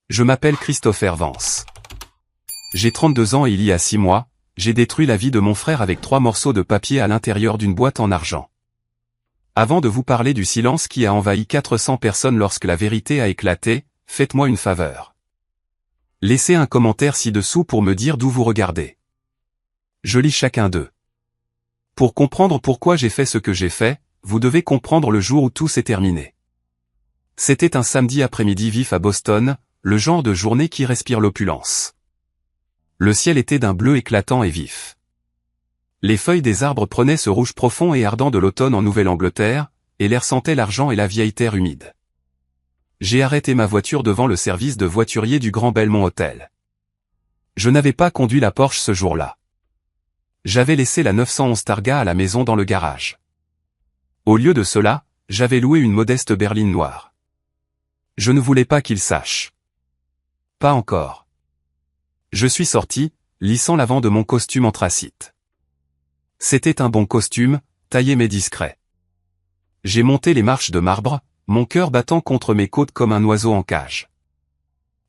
Je m'appelle Christopher Vance. J'ai 32 ans et il y a 6 mois, j'ai détruit la vie de mon frère avec 3 morceaux de papier à l'intérieur d'une boîte en argent. Avant de vous parler du silence qui a envahi 400 personnes lorsque la vérité a éclaté, faites-moi une faveur. Laissez un commentaire ci-dessous pour me dire d'où vous regardez. Je lis chacun d'eux. Pour comprendre pourquoi j'ai fait ce que j'ai fait, vous devez comprendre le jour où tout s'est terminé. C'était un samedi après-midi vif à Boston, le genre de journée qui respire l'opulence. Le ciel était d'un bleu éclatant et vif. Les feuilles des arbres prenaient ce rouge profond et ardent de l'automne en Nouvelle-Angleterre, et l'air sentait l'argent et la vieille terre humide. J'ai arrêté ma voiture devant le service de voiturier du Grand Belmont Hotel. Je n'avais pas conduit la Porsche ce jour-là. J'avais laissé la 911 Targa à la maison dans le garage. Au lieu de cela, j'avais loué une modeste berline noire. Je ne voulais pas qu'il sache. Pas encore. Je suis sorti, lissant l'avant de mon costume anthracite. C'était un bon costume, taillé mais discret. J'ai monté les marches de marbre, mon cœur battant contre mes côtes comme un oiseau en cage.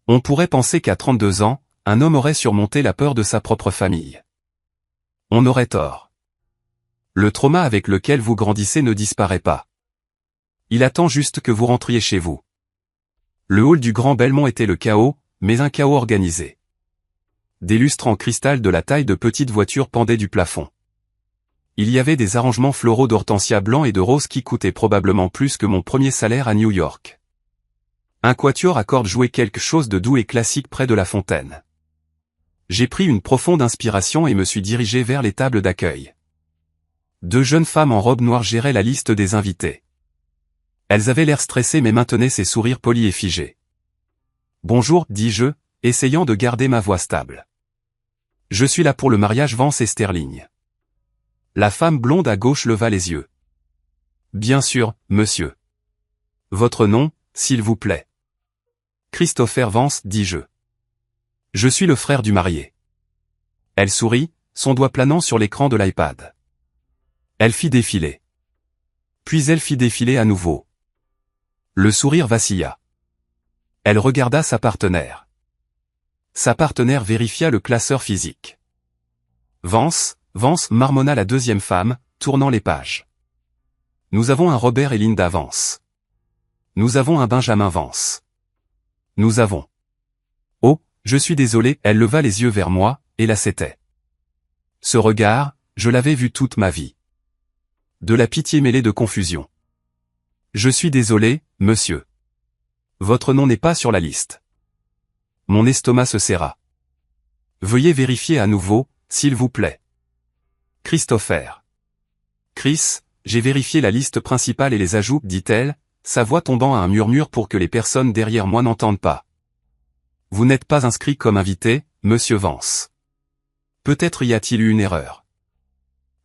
On pourrait penser qu'à 32 ans, un homme aurait surmonté la peur de sa propre famille. On aurait tort. Le trauma avec lequel vous grandissez ne disparaît pas. Il attend juste que vous rentriez chez vous. Le hall du Grand Belmont était le chaos, mais un chaos organisé. Des lustres en cristal de la taille de petites voitures pendaient du plafond. Il y avait des arrangements floraux d'hortensia blanc et de rose qui coûtaient probablement plus que mon premier salaire à New York. Un quatuor à cordes jouait quelque chose de doux et classique près de la fontaine. J'ai pris une profonde inspiration et me suis dirigé vers les tables d'accueil. 2 jeunes femmes en robe noire géraient la liste des invités. Elles avaient l'air stressées mais maintenaient ces sourires polis et figés. « Bonjour » dis-je, essayant de garder ma voix stable. « Je suis là pour le mariage Vance et Sterling. » La femme blonde à gauche leva les yeux. « Bien sûr, monsieur. »« Votre nom, s'il vous plaît. »« Christopher Vance » dis-je. « Je suis le frère du marié. » Elle sourit, son doigt planant sur l'écran de l'iPad. Elle fit défiler. Puis elle fit défiler à nouveau. Le sourire vacilla. Elle regarda sa partenaire. Sa partenaire vérifia le classeur physique. Vance, marmonna la deuxième femme, tournant les pages. Nous avons un Robert et Linda Vance. Nous avons un Benjamin Vance. Nous avons. Oh, je suis désolé, elle leva les yeux vers moi, et là c'était. Ce regard, je l'avais vu toute ma vie. De la pitié mêlée de confusion. Je suis désolé, monsieur. Votre nom n'est pas sur la liste. Mon estomac se serra. Veuillez vérifier à nouveau, s'il vous plaît. Christopher. Chris, j'ai vérifié la liste principale et les ajouts, dit-elle, sa voix tombant à un murmure pour que les personnes derrière moi n'entendent pas. Vous n'êtes pas inscrit comme invité, monsieur Vance. Peut-être y a-t-il eu une erreur.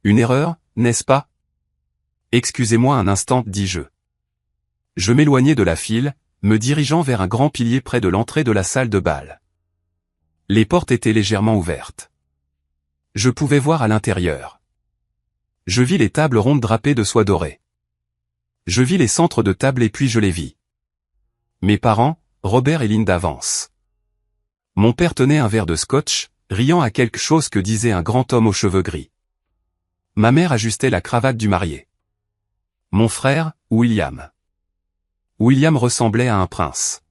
Une erreur, n'est-ce pas? Excusez-moi un instant, dis-je. Je m'éloignai de la file, me dirigeant vers un grand pilier près de l'entrée de la salle de bal. Les portes étaient légèrement ouvertes. Je pouvais voir à l'intérieur. Je vis les tables rondes drapées de soie dorée. Je vis les centres de table et puis je les vis. Mes parents, Robert et Linda Vance. Mon père tenait un verre de scotch, riant à quelque chose que disait un grand homme aux cheveux gris. Ma mère ajustait la cravate du marié. Mon frère, William. William ressemblait à un prince.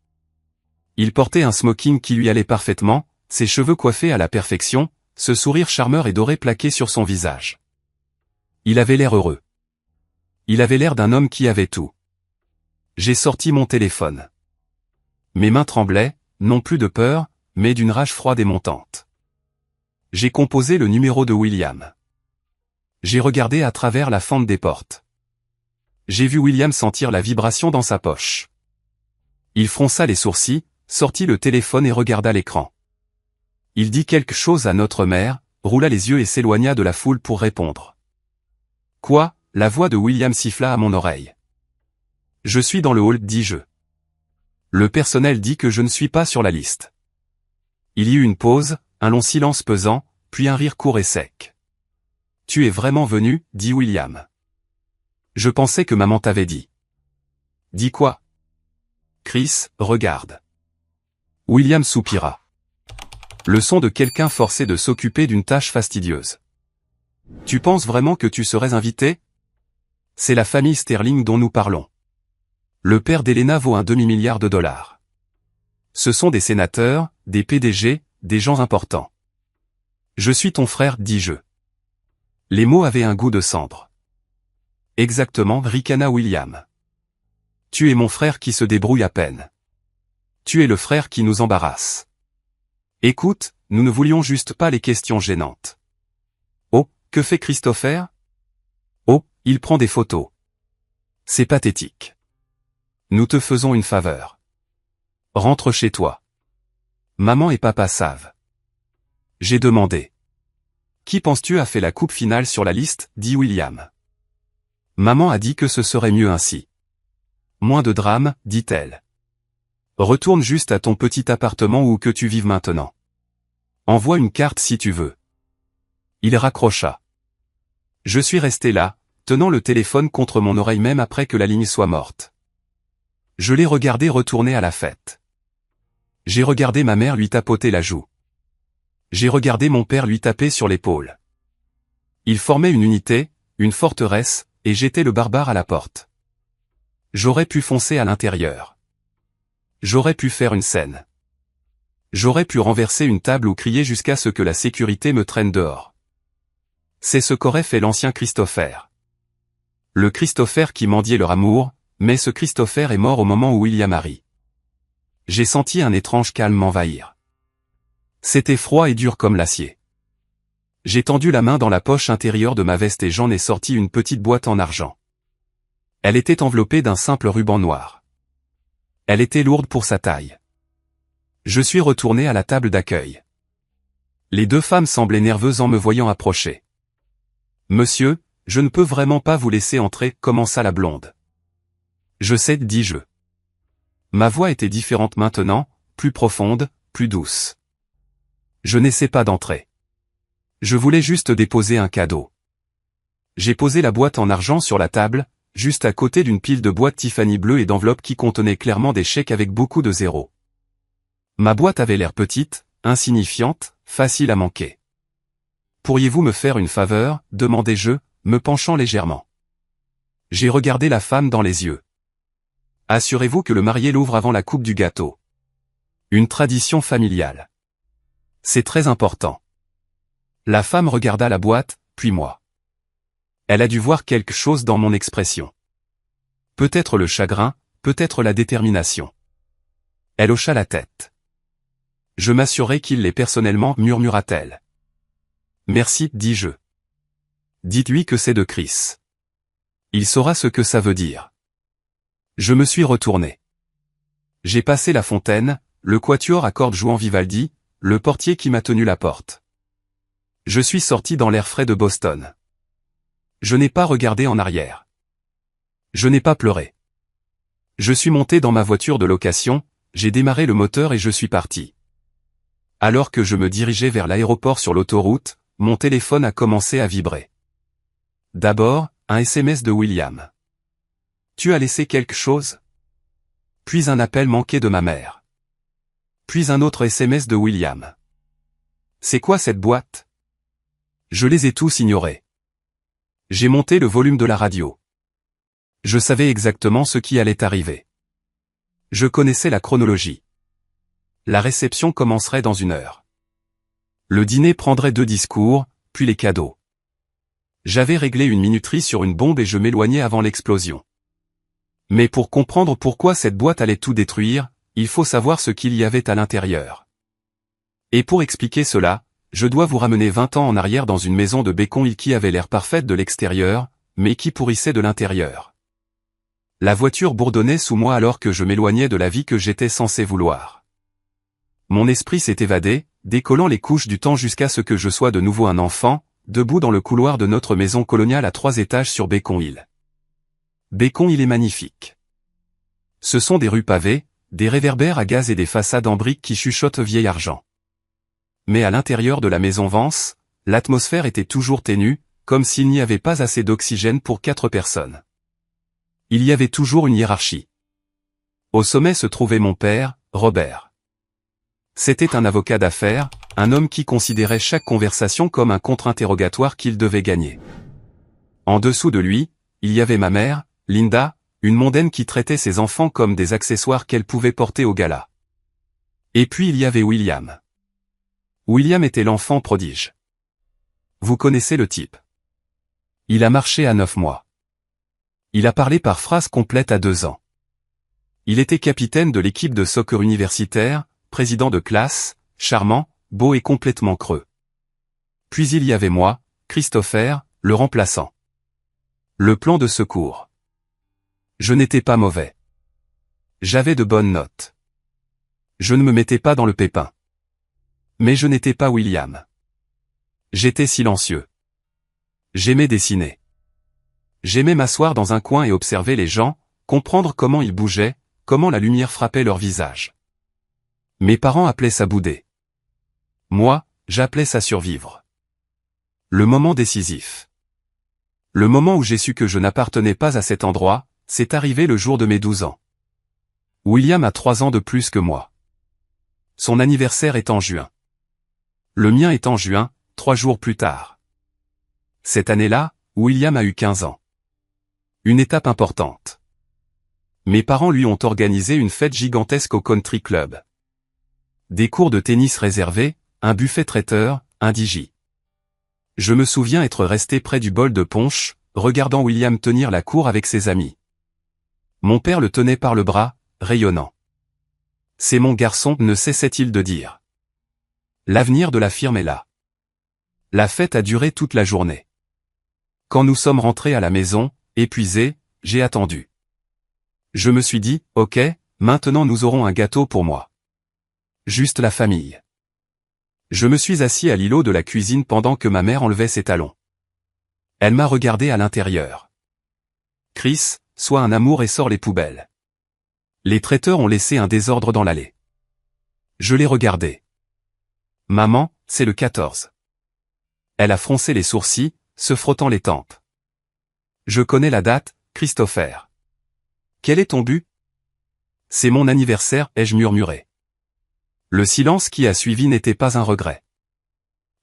Il portait un smoking qui lui allait parfaitement, ses cheveux coiffés à la perfection, ce sourire charmeur et doré plaqué sur son visage. Il avait l'air heureux. Il avait l'air d'un homme qui avait tout. J'ai sorti mon téléphone. Mes mains tremblaient, non plus de peur, mais d'une rage froide et montante. J'ai composé le numéro de William. J'ai regardé à travers la fente des portes. J'ai vu William sentir la vibration dans sa poche. Il fronça les sourcils, sortit le téléphone et regarda l'écran. Il dit quelque chose à notre mère, roula les yeux et s'éloigna de la foule pour répondre. Quoi? La voix de William siffla à mon oreille. Je suis dans le hall, dis-je. Le personnel dit que je ne suis pas sur la liste. Il y eut une pause, un long silence pesant, puis un rire court et sec. Tu es vraiment venu, dit William. Je pensais que maman t'avait dit. Dis quoi? Chris, regarde. William soupira. Le son de quelqu'un forcé de s'occuper d'une tâche fastidieuse. Tu penses vraiment que tu serais invité? C'est la famille Sterling dont nous parlons. Le père d'Elena vaut un demi-milliard de dollars. Ce sont des sénateurs, des PDG, des gens importants. Je suis ton frère, dis-je. Les mots avaient un goût de cendre. Exactement, ricana William. Tu es mon frère qui se débrouille à peine. Tu es le frère qui nous embarrasse. Écoute, nous ne voulions juste pas les questions gênantes. Oh, que fait Christopher? Oh, il prend des photos. C'est pathétique. Nous te faisons une faveur. Rentre chez toi. Maman et papa savent. J'ai demandé. Qui penses-tu a fait la coupe finale sur la liste, dit William. Maman a dit que ce serait mieux ainsi. Moins de drame, dit-elle. Retourne juste à ton petit appartement où que tu vives maintenant. Envoie une carte si tu veux. Il raccrocha. Je suis resté là, tenant le téléphone contre mon oreille même après que la ligne soit morte. Je l'ai regardé retourner à la fête. J'ai regardé ma mère lui tapoter la joue. J'ai regardé mon père lui taper sur l'épaule. Ils formaient une unité, une forteresse, et j'étais le barbare à la porte. J'aurais pu foncer à l'intérieur. J'aurais pu faire une scène. J'aurais pu renverser une table ou crier jusqu'à ce que la sécurité me traîne dehors. C'est ce qu'aurait fait l'ancien Christopher. Le Christopher qui mendiait leur amour, mais ce Christopher est mort au moment où William arrive. J'ai senti un étrange calme m'envahir. C'était froid et dur comme l'acier. J'ai tendu la main dans la poche intérieure de ma veste et j'en ai sorti une petite boîte en argent. Elle était enveloppée d'un simple ruban noir. Elle était lourde pour sa taille. Je suis retourné à la table d'accueil. Les deux femmes semblaient nerveuses en me voyant approcher. Monsieur, je ne peux vraiment pas vous laisser entrer, commença la blonde. Je sais, dis-je. Ma voix était différente maintenant, plus profonde, plus douce. Je n'essaie pas d'entrer. Je voulais juste déposer un cadeau. J'ai posé la boîte en argent sur la table, juste à côté d'une pile de boîtes Tiffany bleues et d'enveloppes qui contenaient clairement des chèques avec beaucoup de zéros. Ma boîte avait l'air petite, insignifiante, facile à manquer. Pourriez-vous me faire une faveur, demandai-je, me penchant légèrement. J'ai regardé la femme dans les yeux. Assurez-vous que le marié l'ouvre avant la coupe du gâteau. Une tradition familiale. C'est très important. La femme regarda la boîte, puis moi. Elle a dû voir quelque chose dans mon expression. Peut-être le chagrin, peut-être la détermination. Elle hocha la tête. Je m'assurai qu'il l'est personnellement, murmura-t-elle. Merci, dis-je. Dites-lui que c'est de Chris. Il saura ce que ça veut dire. Je me suis retourné. J'ai passé la fontaine, le quatuor à cordes jouant Vivaldi, le portier qui m'a tenu la porte. Je suis sorti dans l'air frais de Boston. Je n'ai pas regardé en arrière. Je n'ai pas pleuré. Je suis monté dans ma voiture de location, j'ai démarré le moteur et je suis parti. Alors que je me dirigeais vers l'aéroport sur l'autoroute, mon téléphone a commencé à vibrer. D'abord, un SMS de William. Tu as laissé quelque chose? Puis un appel manqué de ma mère. Puis un autre SMS de William. C'est quoi cette boîte? Je les ai tous ignorés. J'ai monté le volume de la radio. Je savais exactement ce qui allait arriver. Je connaissais la chronologie. La réception commencerait dans 1 heure. Le dîner prendrait 2 discours, puis les cadeaux. J'avais réglé une minuterie sur une bombe et je m'éloignais avant l'explosion. Mais pour comprendre pourquoi cette boîte allait tout détruire, il faut savoir ce qu'il y avait à l'intérieur. Et pour expliquer cela, je dois vous ramener 20 ans en arrière dans une maison de Bacon Hill qui avait l'air parfaite de l'extérieur, mais qui pourrissait de l'intérieur. La voiture bourdonnait sous moi alors que je m'éloignais de la vie que j'étais censé vouloir. Mon esprit s'est évadé, décollant les couches du temps jusqu'à ce que je sois de nouveau un enfant, debout dans le couloir de notre maison coloniale à 3 étages sur Bacon Hill. Bacon Hill est magnifique. Ce sont des rues pavées, des réverbères à gaz et des façades en briques qui chuchotent vieil argent. Mais à l'intérieur de la maison Vance, l'atmosphère était toujours ténue, comme s'il n'y avait pas assez d'oxygène pour 4 personnes. Il y avait toujours une hiérarchie. Au sommet se trouvait mon père, Robert. C'était un avocat d'affaires, un homme qui considérait chaque conversation comme un contre-interrogatoire qu'il devait gagner. En dessous de lui, il y avait ma mère, Linda, une mondaine qui traitait ses enfants comme des accessoires qu'elle pouvait porter au gala. Et puis il y avait William. William était l'enfant prodige. Vous connaissez le type. Il a marché à 9 mois. Il a parlé par phrase complète à 2 ans. Il était capitaine de l'équipe de soccer universitaire, président de classe, charmant, beau et complètement creux. Puis il y avait moi, Christopher, le remplaçant. Le plan de secours. Je n'étais pas mauvais. J'avais de bonnes notes. Je ne me mettais pas dans le pépin. Mais je n'étais pas William. J'étais silencieux. J'aimais dessiner. J'aimais m'asseoir dans un coin et observer les gens, comprendre comment ils bougeaient, comment la lumière frappait leur visage. Mes parents appelaient ça bouder. Moi, j'appelais ça survivre. Le moment décisif. Le moment où j'ai su que je n'appartenais pas à cet endroit, c'est arrivé le jour de mes 12 ans. William a 3 ans de plus que moi. Son anniversaire est en juin. Le mien est en juin, 3 jours plus tard. Cette année-là, William a eu 15 ans. Une étape importante. Mes parents lui ont organisé une fête gigantesque au country club. Des cours de tennis réservés, un buffet traiteur, un DJ. Je me souviens être resté près du bol de punch, regardant William tenir la cour avec ses amis. Mon père le tenait par le bras, rayonnant. C'est mon garçon, ne cessait-il de dire. L'avenir de la firme est là. La fête a duré toute la journée. Quand nous sommes rentrés à la maison, épuisés, j'ai attendu. Je me suis dit, ok, maintenant nous aurons un gâteau pour moi. Juste la famille. Je me suis assis à l'îlot de la cuisine pendant que ma mère enlevait ses talons. Elle m'a regardé à l'intérieur. Chris, sois un amour et sors les poubelles. Les traiteurs ont laissé un désordre dans l'allée. Je l'ai regardé. Maman, c'est le 14. Elle a froncé les sourcils, se frottant les tempes. Je connais la date, Christopher. Quel est ton but? C'est mon anniversaire, ai-je murmuré. Le silence qui a suivi n'était pas un regret.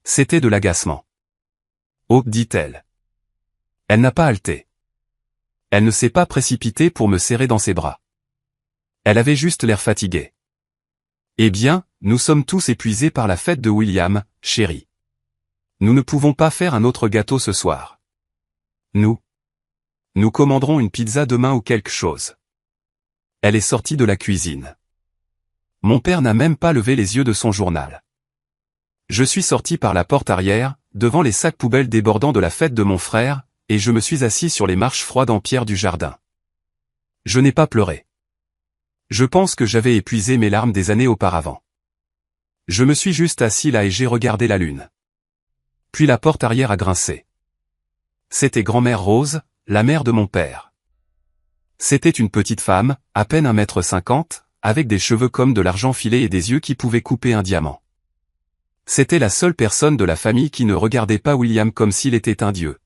C'était de l'agacement. Oh, dit-elle. Elle n'a pas halté. Elle ne s'est pas précipitée pour me serrer dans ses bras. Elle avait juste l'air fatiguée. Eh bien, nous sommes tous épuisés par la fête de William, chérie. Nous ne pouvons pas faire un autre gâteau ce soir. Nous commanderons une pizza demain ou quelque chose. Elle est sortie de la cuisine. Mon père n'a même pas levé les yeux de son journal. Je suis sorti par la porte arrière, devant les sacs poubelles débordant de la fête de mon frère, et je me suis assis sur les marches froides en pierre du jardin. Je n'ai pas pleuré. Je pense que j'avais épuisé mes larmes des années auparavant. Je me suis juste assis là et j'ai regardé la lune. Puis la porte arrière a grincé. C'était grand-mère Rose, la mère de mon père. C'était une petite femme, à peine 1,50 m, avec des cheveux comme de l'argent filé et des yeux qui pouvaient couper un diamant. C'était la seule personne de la famille qui ne regardait pas William comme s'il était un dieu.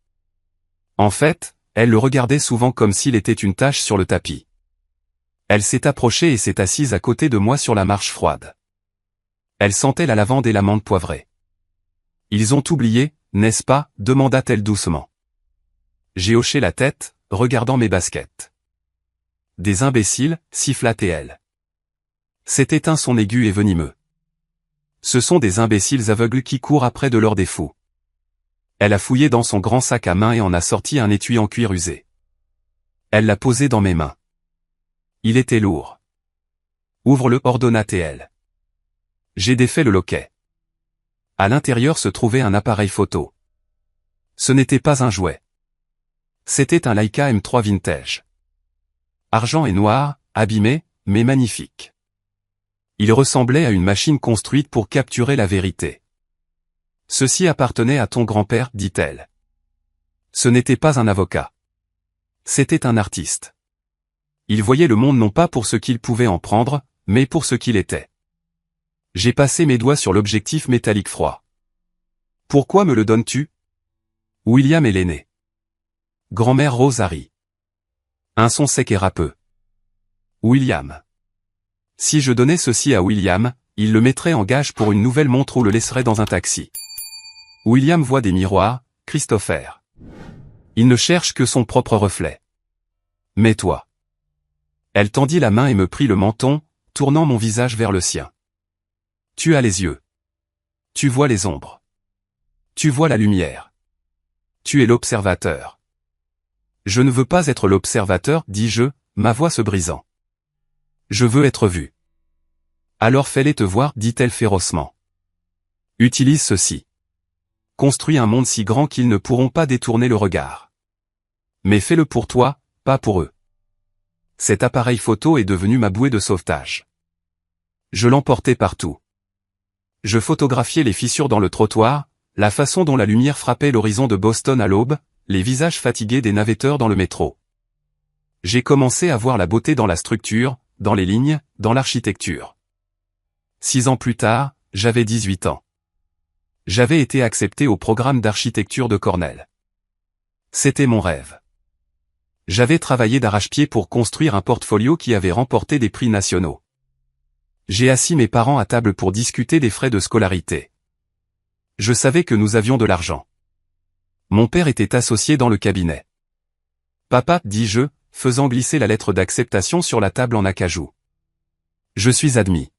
En fait, elle le regardait souvent comme s'il était une tache sur le tapis. Elle s'est approchée et s'est assise à côté de moi sur la marche froide. Elle sentait la lavande et l'amande poivrée. Ils ont oublié, n'est-ce pas, demanda-t-elle doucement. J'ai hoché la tête, regardant mes baskets. Des imbéciles, siffla-t-elle. C'était un son aigu et venimeux. Ce sont des imbéciles aveugles qui courent après de leurs défauts. Elle a fouillé dans son grand sac à main et en a sorti un étui en cuir usé. Elle l'a posé dans mes mains. Il était lourd. Ouvre-le, ordonna-t-elle. J'ai défait le loquet. À l'intérieur se trouvait un appareil photo. Ce n'était pas un jouet. C'était un Leica M3 vintage. Argent et noir, abîmé, mais magnifique. Il ressemblait à une machine construite pour capturer la vérité. Ceci appartenait à ton grand-père, dit-elle. Ce n'était pas un avocat. C'était un artiste. Il voyait le monde non pas pour ce qu'il pouvait en prendre, mais pour ce qu'il était. J'ai passé mes doigts sur l'objectif métallique froid. Pourquoi me le donnes-tu? William est l'aîné. Grand-mère Rose a ri. Un son sec et râpeux. William. Si je donnais ceci à William, il le mettrait en gage pour une nouvelle montre ou le laisserait dans un taxi. William voit des miroirs, Christopher. Il ne cherche que son propre reflet. Mais toi. Elle tendit la main et me prit le menton, tournant mon visage vers le sien. Tu as les yeux. Tu vois les ombres. Tu vois la lumière. Tu es l'observateur. Je ne veux pas être l'observateur, dis-je, ma voix se brisant. Je veux être vu. Alors fais-les te voir, dit-elle férocement. Utilise ceci. Construis un monde si grand qu'ils ne pourront pas détourner le regard. Mais fais-le pour toi, pas pour eux. Cet appareil photo est devenu ma bouée de sauvetage. Je l'emportais partout. Je photographiais les fissures dans le trottoir, la façon dont la lumière frappait l'horizon de Boston à l'aube, les visages fatigués des navetteurs dans le métro. J'ai commencé à voir la beauté dans la structure, dans les lignes, dans l'architecture. 6 ans plus tard, j'avais 18 ans. J'avais été accepté au programme d'architecture de Cornell. C'était mon rêve. J'avais travaillé d'arrache-pied pour construire un portfolio qui avait remporté des prix nationaux. J'ai assis mes parents à table pour discuter des frais de scolarité. Je savais que nous avions de l'argent. Mon père était associé dans le cabinet. Papa, dis-je, faisant glisser la lettre d'acceptation sur la table en acajou. Je suis admis.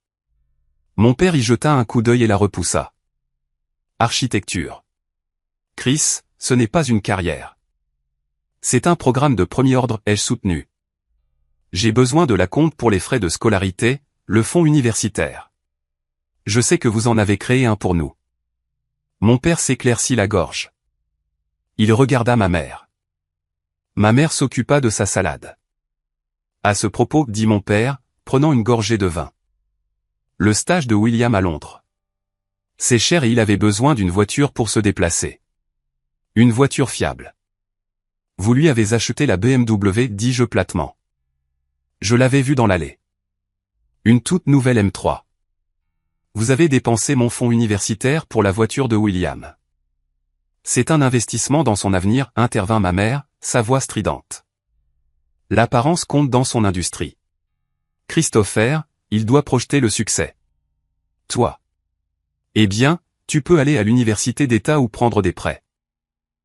Mon père y jeta un coup d'œil et la repoussa. Architecture. Chris, ce n'est pas une carrière. C'est un programme de premier ordre, ai-je soutenu. J'ai besoin de l'acompte pour les frais de scolarité, le fonds universitaire. Je sais que vous en avez créé un pour nous. Mon père s'éclaircit la gorge. Il regarda ma mère. Ma mère s'occupa de sa salade. À ce propos, dit mon père, prenant une gorgée de vin. Le stage de William à Londres. C'est cher et il avait besoin d'une voiture pour se déplacer. Une voiture fiable. Vous lui avez acheté la BMW, dis-je platement. Je l'avais vue dans l'allée. Une toute nouvelle M3. Vous avez dépensé mon fonds universitaire pour la voiture de William. C'est un investissement dans son avenir, intervint ma mère, sa voix stridente. L'apparence compte dans son industrie. Christopher, il doit projeter le succès. Toi. Eh bien, tu peux aller à l'université d'État ou prendre des prêts.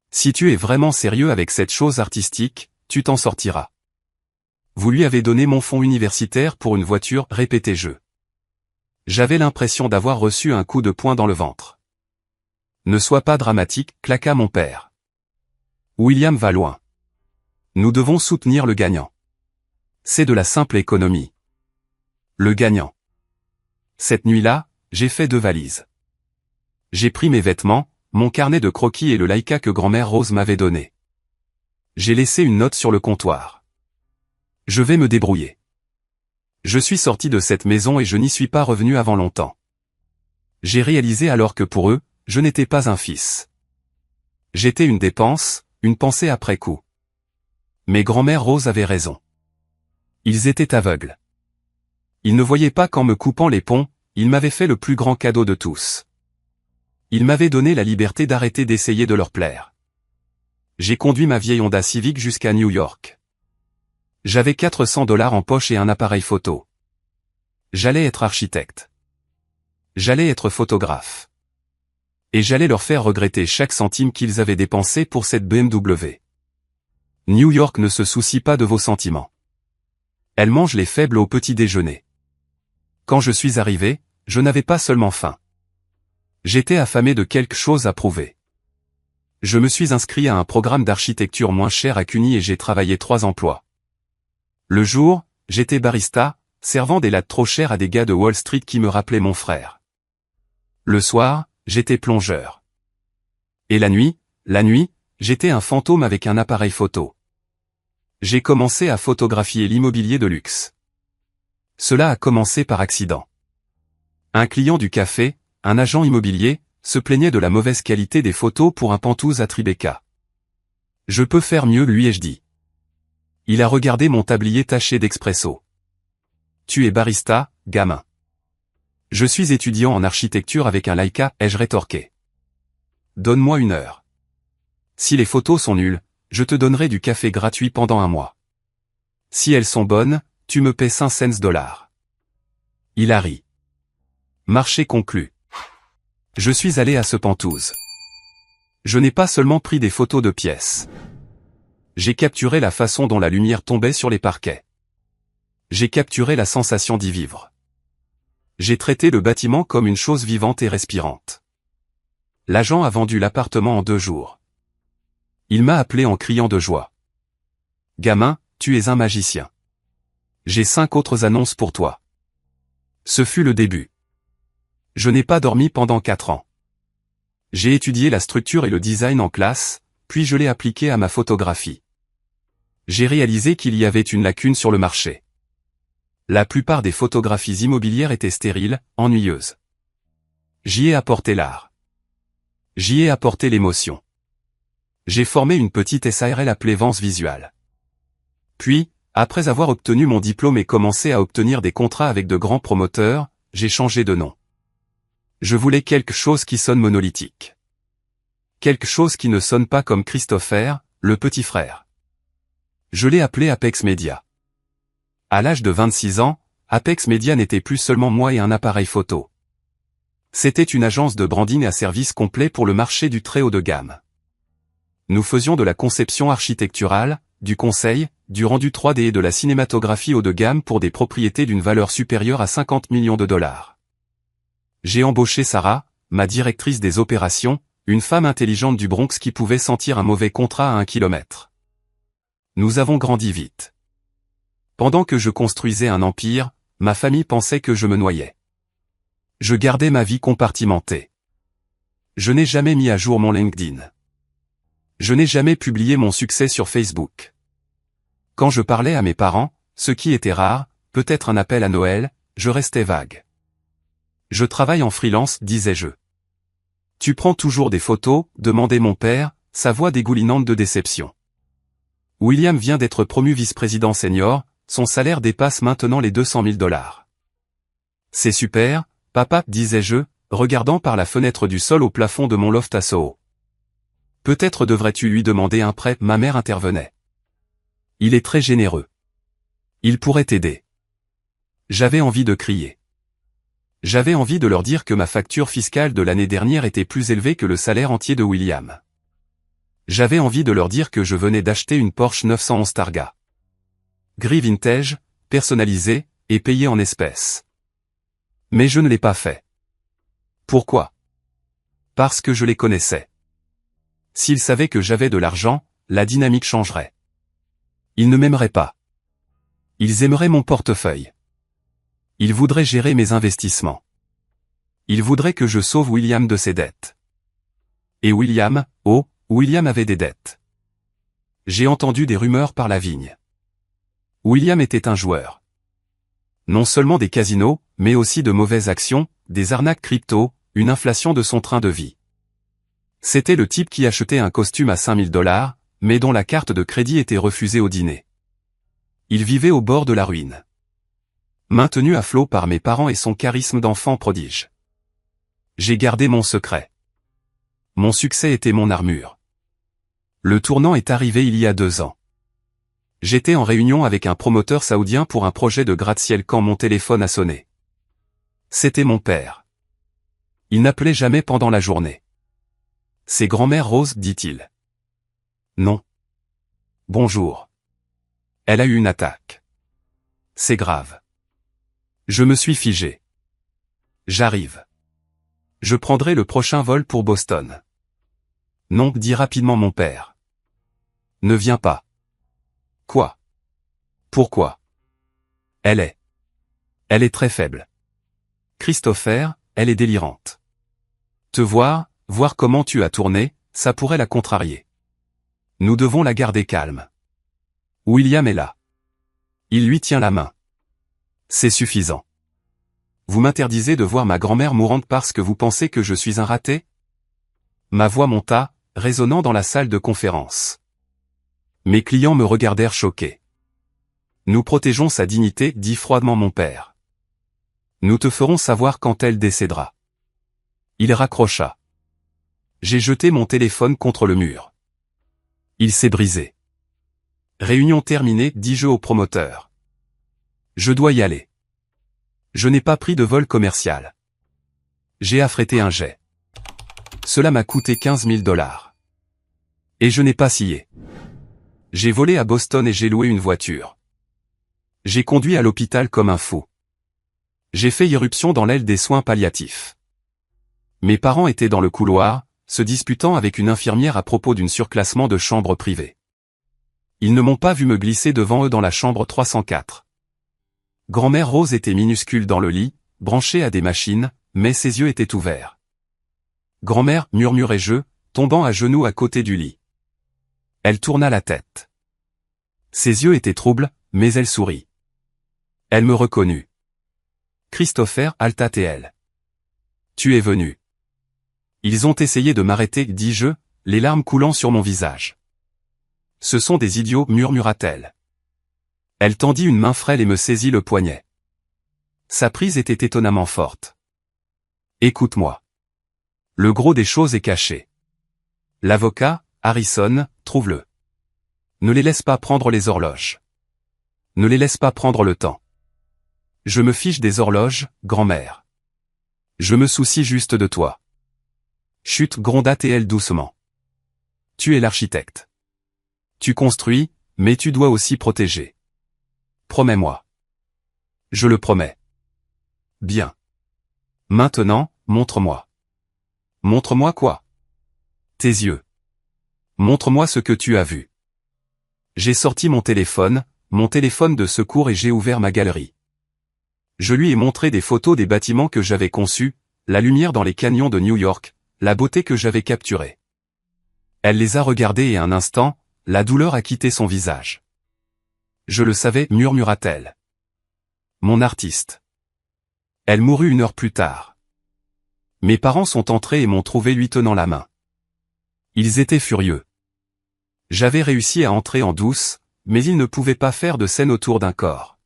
Si tu es vraiment sérieux avec cette chose artistique, tu t'en sortiras. Vous lui avez donné mon fonds universitaire pour une voiture, répétai-je. J'avais l'impression d'avoir reçu un coup de poing dans le ventre. Ne sois pas dramatique, claqua mon père. William va loin. Nous devons soutenir le gagnant. C'est de la simple économie. Le gagnant. Cette nuit-là, j'ai fait 2 valises. J'ai pris mes vêtements, mon carnet de croquis et le Leica que grand-mère Rose m'avait donné. J'ai laissé une note sur le comptoir. Je vais me débrouiller. Je suis sorti de cette maison et je n'y suis pas revenu avant longtemps. J'ai réalisé alors que pour eux, je n'étais pas un fils. J'étais une dépense, une pensée après coup. Mais grand-mère Rose avait raison. Ils étaient aveugles. Ils ne voyaient pas qu'en me coupant les ponts, ils m'avaient fait le plus grand cadeau de tous. Ils m'avaient donné la liberté d'arrêter d'essayer de leur plaire. J'ai conduit ma vieille Honda Civic jusqu'à New York. J'avais $400 en poche et un appareil photo. J'allais être architecte. J'allais être photographe. Et j'allais leur faire regretter chaque centime qu'ils avaient dépensé pour cette BMW. New York ne se soucie pas de vos sentiments. Elle mange les faibles au petit déjeuner. Quand je suis arrivé, je n'avais pas seulement faim. J'étais affamé de quelque chose à prouver. Je me suis inscrit à un programme d'architecture moins cher à CUNY et j'ai travaillé 3 emplois. Le jour, j'étais barista, servant des lattes trop chères à des gars de Wall Street qui me rappelaient mon frère. Le soir, j'étais plongeur. Et la nuit, j'étais un fantôme avec un appareil photo. J'ai commencé à photographier l'immobilier de luxe. Cela a commencé par accident. Un client du café, un agent immobilier, se plaignait de la mauvaise qualité des photos pour un Penthouse à Tribeca. Je peux faire mieux, lui ai-je dit. Il a regardé mon tablier taché d'expresso. Tu es barista, gamin. Je suis étudiant en architecture avec un Leica, ai-je rétorqué. Donne-moi 1 heure. Si les photos sont nulles, je te donnerai du café gratuit pendant 1 mois. Si elles sont bonnes, tu me paies $5 cents. Il a ri. Marché conclu. Je suis allé à ce Penthouse. Je n'ai pas seulement pris des photos de pièces. J'ai capturé la façon dont la lumière tombait sur les parquets. J'ai capturé la sensation d'y vivre. J'ai traité le bâtiment comme une chose vivante et respirante. L'agent a vendu l'appartement en 2 jours. Il m'a appelé en criant de joie. Gamin, tu es un magicien. J'ai 5 autres annonces pour toi. Ce fut le début. Je n'ai pas dormi pendant 4 ans. J'ai étudié la structure et le design en classe, puis je l'ai appliqué à ma photographie. J'ai réalisé qu'il y avait une lacune sur le marché. La plupart des photographies immobilières étaient stériles, ennuyeuses. J'y ai apporté l'art. J'y ai apporté l'émotion. J'ai formé une petite SARL appelée Vence Visual. Puis, après avoir obtenu mon diplôme et commencé à obtenir des contrats avec de grands promoteurs, j'ai changé de nom. Je voulais quelque chose qui sonne monolithique. Quelque chose qui ne sonne pas comme Christopher, le petit frère. Je l'ai appelé Apex Media. À l'âge de 26 ans, Apex Media n'était plus seulement moi et un appareil photo. C'était une agence de branding à service complet pour le marché du très haut de gamme. Nous faisions de la conception architecturale, du conseil, du rendu 3D et de la cinématographie haut de gamme pour des propriétés d'une valeur supérieure à 50 millions de dollars. J'ai embauché Sarah, ma directrice des opérations, une femme intelligente du Bronx qui pouvait sentir un mauvais contrat à 1 kilomètre. Nous avons grandi vite. Pendant que je construisais un empire, ma famille pensait que je me noyais. Je gardais ma vie compartimentée. Je n'ai jamais mis à jour mon LinkedIn. Je n'ai jamais publié mon succès sur Facebook. Quand je parlais à mes parents, ce qui était rare, peut-être un appel à Noël, je restais vague. Je travaille en freelance, disais-je. Tu prends toujours des photos, demandait mon père, sa voix dégoulinante de déception. William vient d'être promu vice-président senior, son salaire dépasse maintenant les 200 000 dollars. C'est super, papa, disais-je, regardant par la fenêtre du sol au plafond de mon loft à Soho. Peut-être devrais-tu lui demander un prêt, ma mère intervenait. Il est très généreux. Il pourrait t'aider. J'avais envie de crier. J'avais envie de leur dire que ma facture fiscale de l'année dernière était plus élevée que le salaire entier de William. J'avais envie de leur dire que je venais d'acheter une Porsche 911 Targa. Gris vintage, personnalisée, et payée en espèces. Mais je ne l'ai pas fait. Pourquoi? Parce que je les connaissais. S'ils savaient que j'avais de l'argent, la dynamique changerait. Ils ne m'aimeraient pas. Ils aimeraient mon portefeuille. Ils voudraient gérer mes investissements. Ils voudraient que je sauve William de ses dettes. Et William, oh, William avait des dettes. J'ai entendu des rumeurs par la vigne. William était un joueur. Non seulement des casinos, mais aussi de mauvaises actions, des arnaques crypto, une inflation de son train de vie. C'était le type qui achetait un costume à 5 000 dollars, mais dont la carte de crédit était refusée au dîner. Il vivait au bord de la ruine. Maintenu à flot par mes parents et son charisme d'enfant prodige. J'ai gardé mon secret. Mon succès était mon armure. Le tournant est arrivé il y a 2 ans. J'étais en réunion avec un promoteur saoudien pour un projet de gratte-ciel quand mon téléphone a sonné. C'était mon père. Il n'appelait jamais pendant la journée. C'est grand-mère Rose, dit-il. Non. Bonjour. Elle a eu une attaque. C'est grave. Je me suis figé. J'arrive. Je prendrai le prochain vol pour Boston. Non, dit rapidement mon père. Ne viens pas. Quoi? Pourquoi? Elle est très faible. Christopher, elle est délirante. Te voir comment tu as tourné, ça pourrait la contrarier. Nous devons la garder calme. William est là. Il lui tient la main. C'est suffisant. Vous m'interdisez de voir ma grand-mère mourante parce que vous pensez que je suis un raté? Ma voix monta, résonnant dans la salle de conférence. Mes clients me regardèrent choqués. Nous protégeons sa dignité, dit froidement mon père. Nous te ferons savoir quand elle décédera. Il raccrocha. J'ai jeté mon téléphone contre le mur. Il s'est brisé. Réunion terminée, dis-je au promoteur. Je dois y aller. Je n'ai pas pris de vol commercial. J'ai affrété un jet. Cela m'a coûté 15 000 $. Et je n'ai pas scié. J'ai volé à Boston et j'ai loué une voiture. J'ai conduit à l'hôpital comme un fou. J'ai fait irruption dans l'aile des soins palliatifs. Mes parents étaient dans le couloir, se disputant avec une infirmière à propos d'un surclassement de chambre privée. Ils ne m'ont pas vu me glisser devant eux dans la chambre 304. Grand-mère Rose était minuscule dans le lit, branchée à des machines, mais ses yeux étaient ouverts. Grand-mère, murmurai-je, tombant à genoux à côté du lit. Elle tourna la tête. Ses yeux étaient troubles, mais elle sourit. Elle me reconnut. Christopher, halta-t-elle. Tu es venu. Ils ont essayé de m'arrêter, dis-je, les larmes coulant sur mon visage. Ce sont des idiots, murmura-t-elle. Elle tendit une main frêle et me saisit le poignet. Sa prise était étonnamment forte. Écoute-moi. Le gros des choses est caché. L'avocat, Harrison, trouve-le. Ne les laisse pas prendre les horloges. Ne les laisse pas prendre le temps. Je me fiche des horloges, grand-mère. Je me soucie juste de toi. Chut, gronda-t-elle doucement. Tu es l'architecte. Tu construis, mais tu dois aussi protéger. Promets-moi. Je le promets. Bien. Maintenant, montre-moi. Montre-moi quoi? Tes yeux. Montre-moi ce que tu as vu. J'ai sorti mon téléphone de secours et j'ai ouvert ma galerie. Je lui ai montré des photos des bâtiments que j'avais conçus, la lumière dans les canyons de New York, la beauté que j'avais capturée. Elle les a regardés et un instant, la douleur a quitté son visage. Je le savais, murmura-t-elle. Mon artiste. Elle mourut 1 heure plus tard. Mes parents sont entrés et m'ont trouvé lui tenant la main. Ils étaient furieux. J'avais réussi à entrer en douce, mais ils ne pouvaient pas faire de scène autour d'un corps.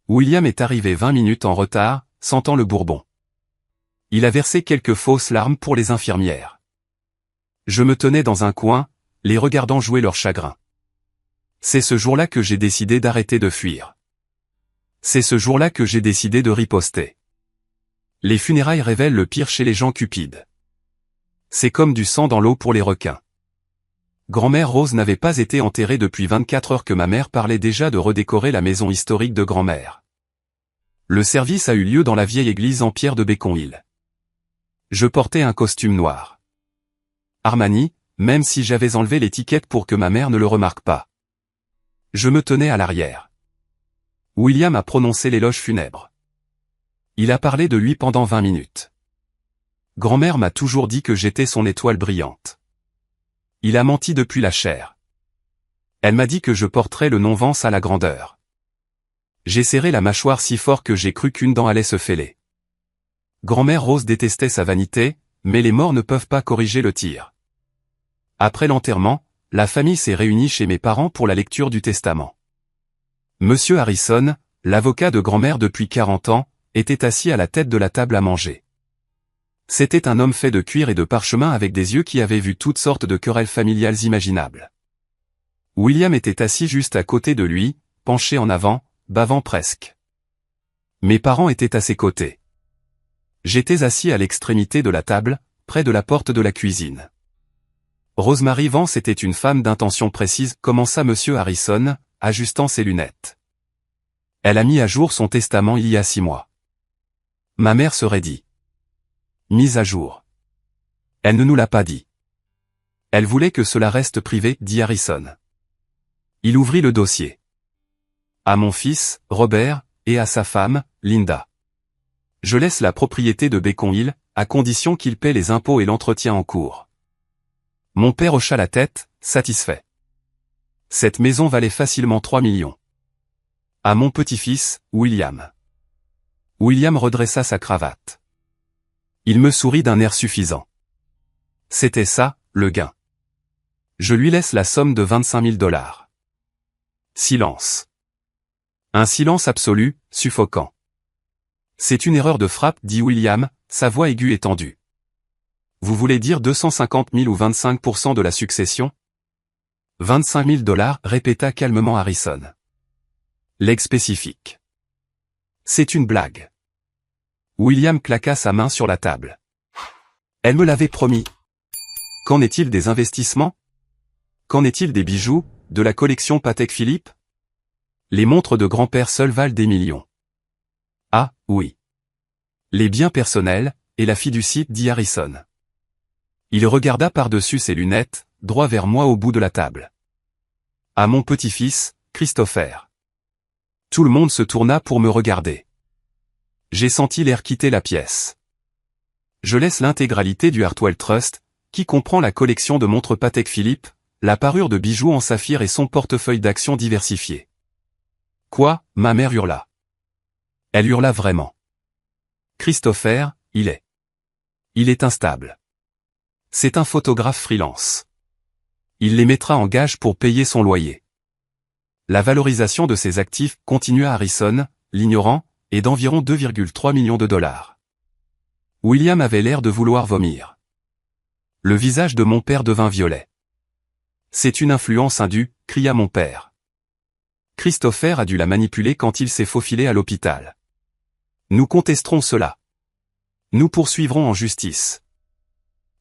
William est arrivé 20 minutes en retard, sentant le bourbon. Il a versé quelques fausses larmes pour les infirmières. Je me tenais dans un coin, les regardant jouer leur chagrin. C'est ce jour-là que j'ai décidé d'arrêter de fuir. C'est ce jour-là que j'ai décidé de riposter. Les funérailles révèlent le pire chez les gens cupides. C'est comme du sang dans l'eau pour les requins. Grand-mère Rose n'avait pas été enterrée depuis 24 heures que ma mère parlait déjà de redécorer la maison historique de grand-mère. Le service a eu lieu dans la vieille église en pierre de Beacon Hill. Je portais un costume noir. Armani, même si j'avais enlevé l'étiquette pour que ma mère ne le remarque pas. Je me tenais à l'arrière. William a prononcé l'éloge funèbre. Il a parlé de lui pendant 20 minutes. Grand-mère m'a toujours dit que j'étais son étoile brillante. Il a menti depuis la chair. Elle m'a dit que je porterais le nom Vance à la grandeur. J'ai serré la mâchoire si fort que j'ai cru qu'une dent allait se fêler. Grand-mère Rose détestait sa vanité, mais les morts ne peuvent pas corriger le tir. Après l'enterrement, la famille s'est réunie chez mes parents pour la lecture du testament. Monsieur Harrison, l'avocat de grand-mère depuis 40 ans, était assis à la tête de la table à manger. C'était un homme fait de cuir et de parchemin avec des yeux qui avaient vu toutes sortes de querelles familiales imaginables. William était assis juste à côté de lui, penché en avant, bavant presque. Mes parents étaient à ses côtés. J'étais assis à l'extrémité de la table, près de la porte de la cuisine. Rosemary Vance était une femme d'intention précise, commença Monsieur Harrison, ajustant ses lunettes. Elle a mis à jour son testament il y a 6 mois. Ma mère serait dit. Mise à jour. Elle ne nous l'a pas dit. Elle voulait que cela reste privé, dit Harrison. Il ouvrit le dossier. À mon fils, Robert, et à sa femme, Linda. Je laisse la propriété de Beacon Hill, à condition qu'il paie les impôts et l'entretien en cours. Mon père hocha la tête, satisfait. Cette maison valait facilement 3 millions. À mon petit-fils, William. William redressa sa cravate. Il me sourit d'un air suffisant. C'était ça, le gain. Je lui laisse la somme de 25 000 $. Silence. Un silence absolu, suffocant. C'est une erreur de frappe, dit William, sa voix aiguë et tendue. Vous voulez dire 250 000 ou 25% de la succession? 25 000 $, répéta calmement Harrison. Legs spécifique. C'est une blague. William claqua sa main sur la table. Elle me l'avait promis. Qu'en est-il des investissements? Qu'en est-il des bijoux, de la collection Patek Philippe? Les montres de grand-père seules valent des millions. Ah, oui. Les biens personnels, et la fiducie, dit Harrison. Il regarda par-dessus ses lunettes, droit vers moi au bout de la table. À mon petit-fils, Christopher. Tout le monde se tourna pour me regarder. J'ai senti l'air quitter la pièce. Je laisse l'intégralité du Hartwell Trust, qui comprend la collection de montres Patek Philippe, la parure de bijoux en saphir et son portefeuille d'actions diversifié. Quoi, ma mère hurla. Elle hurla vraiment. Christopher, il est instable. C'est un photographe freelance. Il les mettra en gage pour payer son loyer. La valorisation de ses actifs, continua Harrison, l'ignorant, est d'environ 2,3 millions de dollars. William avait l'air de vouloir vomir. Le visage de mon père devint violet. C'est une influence indue, cria mon père. Christopher a dû la manipuler quand il s'est faufilé à l'hôpital. Nous contesterons cela. Nous poursuivrons en justice.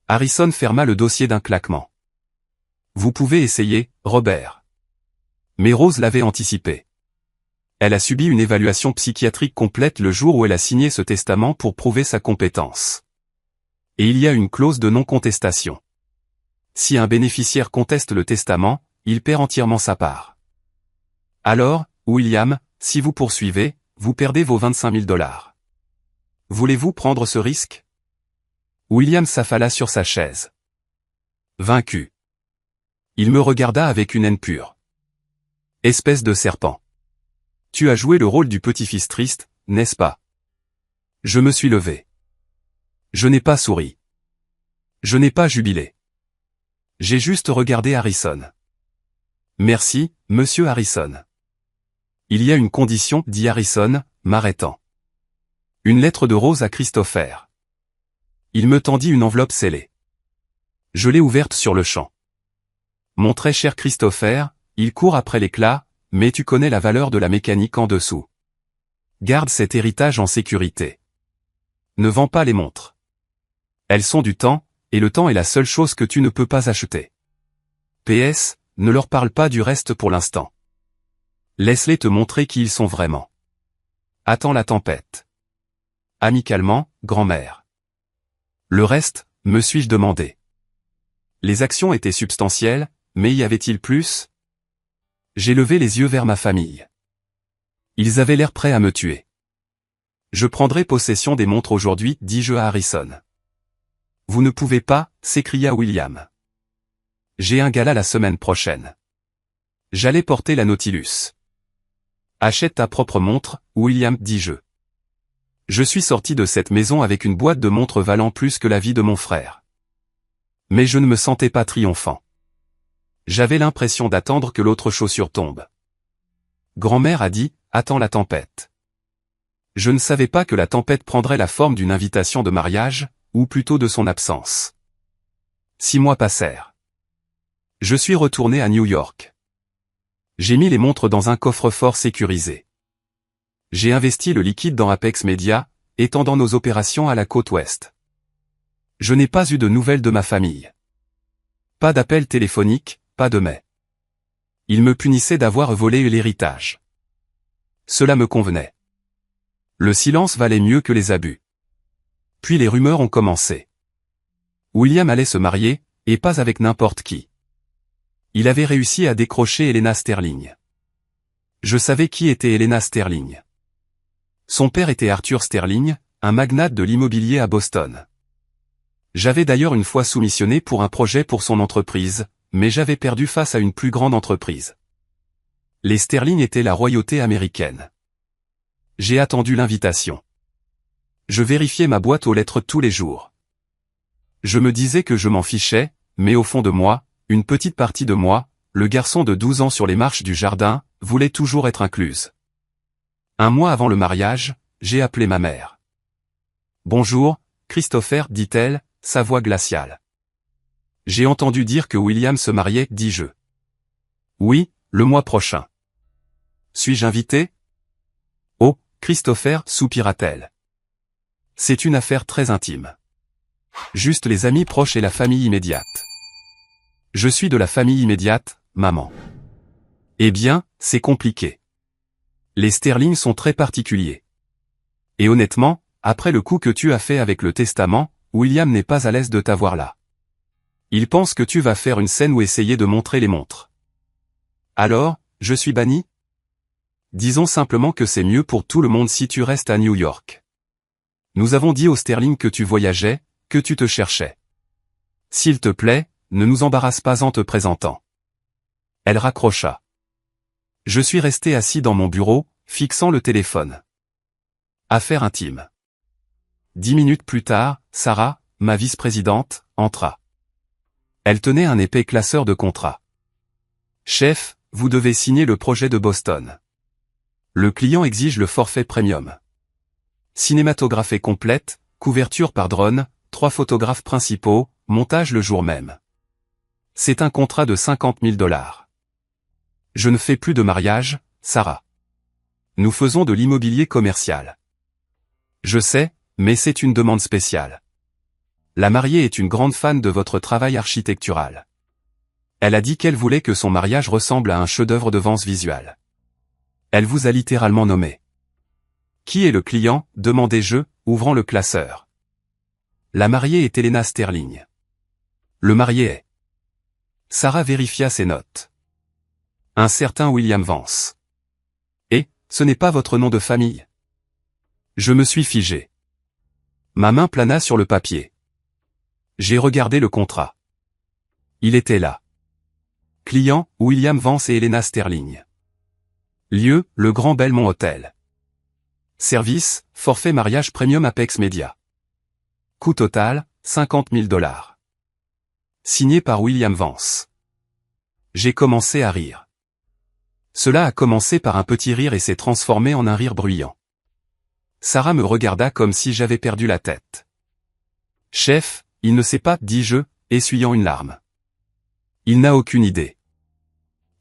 Harrison ferma le dossier d'un claquement. Vous pouvez essayer, Robert. Mais Rose l'avait anticipé. Elle a subi une évaluation psychiatrique complète le jour où elle a signé ce testament pour prouver sa compétence. Et il y a une clause de non-contestation. Si un bénéficiaire conteste le testament, il perd entièrement sa part. Alors, William, si vous poursuivez, vous perdez vos 25 000 dollars. Voulez-vous prendre ce risque? William s'affala sur sa chaise. Vaincu. Il me regarda avec une haine pure. Espèce de serpent. Tu as joué le rôle du petit-fils triste, n'est-ce pas? Je me suis levé. Je n'ai pas souri. Je n'ai pas jubilé. J'ai juste regardé Harrison. Merci, monsieur Harrison. Il y a une condition, dit Harrison, m'arrêtant. Une lettre de Rose à Christopher. Il me tendit une enveloppe scellée. Je l'ai ouverte sur le champ. Mon très cher Christopher, il court après l'éclat, mais tu connais la valeur de la mécanique en dessous. Garde cet héritage en sécurité. Ne vends pas les montres. Elles sont du temps, et le temps est la seule chose que tu ne peux pas acheter. PS, ne leur parle pas du reste pour l'instant. Laisse-les te montrer qui ils sont vraiment. Attends la tempête. Amicalement, grand-mère. Le reste, me suis-je demandé. Les actions étaient substantielles, mais y avait-il plus? J'ai levé les yeux vers ma famille. Ils avaient l'air prêts à me tuer. Je prendrai possession des montres aujourd'hui, dis-je à Harrison. Vous ne pouvez pas, s'écria William. J'ai un gala la semaine prochaine. J'allais porter la Nautilus. Achète ta propre montre, William, dis-je. Je suis sorti de cette maison avec une boîte de montres valant plus que la vie de mon frère. Mais je ne me sentais pas triomphant. J'avais l'impression d'attendre que l'autre chaussure tombe. Grand-mère a dit, attends la tempête. Je ne savais pas que la tempête prendrait la forme d'une invitation de mariage, ou plutôt de son absence. 6 mois passèrent. Je suis retourné à New York. J'ai mis les montres dans un coffre-fort sécurisé. J'ai investi le liquide dans Apex Media, étendant nos opérations à la côte ouest. Je n'ai pas eu de nouvelles de ma famille. Pas d'appel téléphonique, pas de mail. Ils me punissaient d'avoir volé l'héritage. Cela me convenait. Le silence valait mieux que les abus. Puis les rumeurs ont commencé. William allait se marier, et pas avec n'importe qui. Il avait réussi à décrocher Helena Sterling. Je savais qui était Helena Sterling. Son père était Arthur Sterling, un magnate de l'immobilier à Boston. J'avais d'ailleurs une fois soumissionné pour un projet pour son entreprise, mais j'avais perdu face à une plus grande entreprise. Les Sterling étaient la royauté américaine. J'ai attendu l'invitation. Je vérifiais ma boîte aux lettres tous les jours. Je me disais que je m'en fichais, mais au fond de moi, une petite partie de moi, le garçon de 12 ans sur les marches du jardin, voulait toujours être incluse. Un mois avant le mariage, j'ai appelé ma mère. « Bonjour, Christopher, dit-elle, sa voix glaciale. J'ai entendu dire que William se mariait, dis-je. Oui, le mois prochain. Suis-je invité? Oh, Christopher, soupira-t-elle. C'est une affaire très intime. Juste les amis proches et la famille immédiate. Je suis de la famille immédiate, maman. Eh bien, c'est compliqué. Les Sterling sont très particuliers. Et honnêtement, après le coup que tu as fait avec le testament, William n'est pas à l'aise de t'avoir là. Il pense que tu vas faire une scène ou essayer de montrer les montres. Alors, je suis banni? Disons simplement que c'est mieux pour tout le monde si tu restes à New York. Nous avons dit aux Sterling que tu voyageais, que tu te cherchais. S'il te plaît, ne nous embarrasse pas en te présentant. Elle raccrocha. Je suis resté assis dans mon bureau, fixant le téléphone. Affaire intime. 10 minutes plus tard, Sarah, ma vice-présidente, entra. Elle tenait un épais classeur de contrats. Chef, vous devez signer le projet de Boston. Le client exige le forfait premium. Cinématographie complète, couverture par drone, 3 photographes principaux, montage le jour même. C'est un contrat de 50 000 $. Je ne fais plus de mariage, Sarah. Nous faisons de l'immobilier commercial. Je sais, mais c'est une demande spéciale. La mariée est une grande fan de votre travail architectural. Elle a dit qu'elle voulait que son mariage ressemble à un chef-d'œuvre de Vance Visual. Elle vous a littéralement nommé. Qui est le client, demandai-je, ouvrant le classeur. La mariée est Elena Sterling. Le marié est. Sarah vérifia ses notes. Un certain William Vance. Et, ce n'est pas votre nom de famille? Je me suis figé. Ma main plana sur le papier. J'ai regardé le contrat. Il était là. Client, William Vance et Elena Sterling. Lieu, le Grand Belmont Hotel. Service, forfait mariage premium Apex Media. Coût total, 50 000 $. Signé par William Vance. J'ai commencé à rire. Cela a commencé par un petit rire et s'est transformé en un rire bruyant. Sarah me regarda comme si j'avais perdu la tête. Chef, il ne sait pas, dis-je, essuyant une larme. Il n'a aucune idée.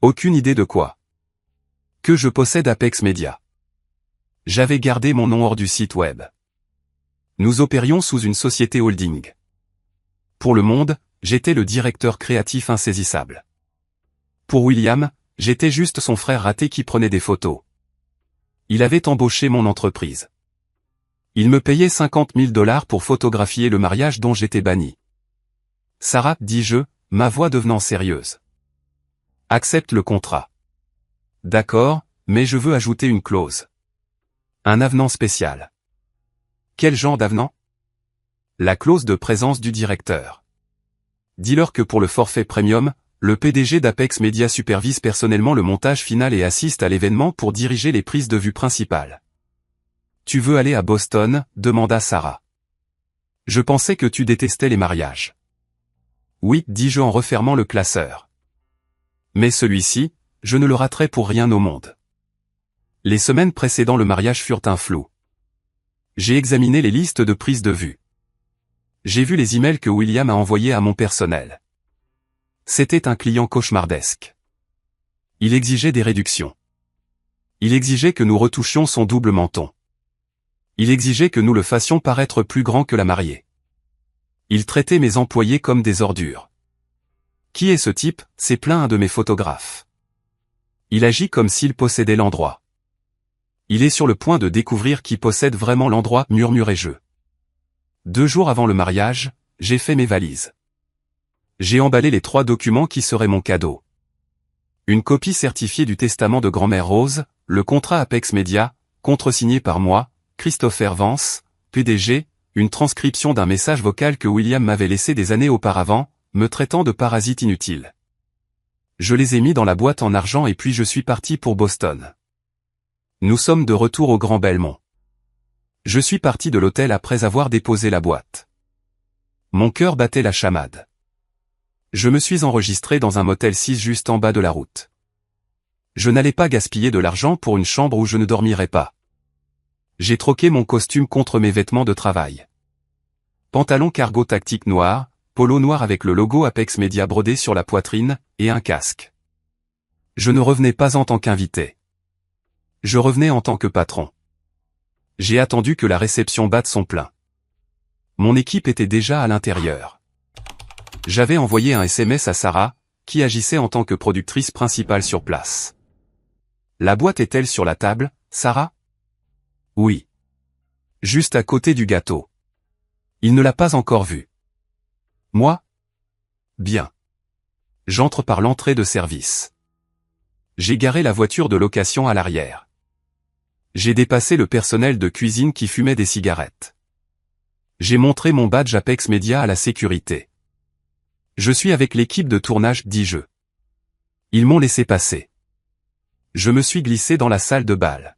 Aucune idée de quoi? Que je possède Apex Media. J'avais gardé mon nom hors du site web. Nous opérions sous une société holding. Pour le monde, j'étais le directeur créatif insaisissable. Pour William, j'étais juste son frère raté qui prenait des photos. Il avait embauché mon entreprise. Il me payait 50 000 $ pour photographier le mariage dont j'étais banni. Sarah, dis-je, ma voix devenant sérieuse. Accepte le contrat. D'accord, mais je veux ajouter une clause. Un avenant spécial. Quel genre d'avenant? La clause de présence du directeur. Dis-leur que pour le forfait premium, le PDG d'Apex Media supervise personnellement le montage final et assiste à l'événement pour diriger les prises de vue principales. Tu veux aller à Boston? Demanda Sarah. Je pensais que tu détestais les mariages. Oui, dis-je en refermant le classeur. Mais celui-ci, je ne le raterai pour rien au monde. Les semaines précédant le mariage furent un flou. J'ai examiné les listes de prises de vue. J'ai vu les emails que William a envoyés à mon personnel. C'était un client cauchemardesque. Il exigeait des réductions. Il exigeait que nous retouchions son double menton. Il exigeait que nous le fassions paraître plus grand que la mariée. Il traitait mes employés comme des ordures. Qui est ce type? S'est plaint un de mes photographes. Il agit comme s'il possédait l'endroit. Il est sur le point de découvrir qui possède vraiment l'endroit, murmurai-je. 2 jours avant le mariage, j'ai fait mes valises. J'ai emballé les 3 documents qui seraient mon cadeau. Une copie certifiée du testament de grand-mère Rose, le contrat Apex Media, contresigné par moi, Christopher Vance, PDG, une transcription d'un message vocal que William m'avait laissé des années auparavant, me traitant de parasite inutile. Je les ai mis dans la boîte en argent et puis je suis parti pour Boston. Nous sommes de retour au Grand Belmont. Je suis parti de l'hôtel après avoir déposé la boîte. Mon cœur battait la chamade. Je me suis enregistré dans un motel 6 juste en bas de la route. Je n'allais pas gaspiller de l'argent pour une chambre où je ne dormirais pas. J'ai troqué mon costume contre mes vêtements de travail. Pantalon cargo tactique noir, polo noir avec le logo Apex Media brodé sur la poitrine, et un casque. Je ne revenais pas en tant qu'invité. Je revenais en tant que patron. J'ai attendu que la réception batte son plein. Mon équipe était déjà à l'intérieur. J'avais envoyé un SMS à Sarah, qui agissait en tant que productrice principale sur place. La boîte est-elle sur la table, Sarah? Oui. Juste à côté du gâteau. Il ne l'a pas encore vue. Moi? Bien. J'entre par l'entrée de service. J'ai garé la voiture de location à l'arrière. J'ai dépassé le personnel de cuisine qui fumait des cigarettes. J'ai montré mon badge Apex Media à la sécurité. Je suis avec l'équipe de tournage, dis-je. Ils m'ont laissé passer. Je me suis glissé dans la salle de bal.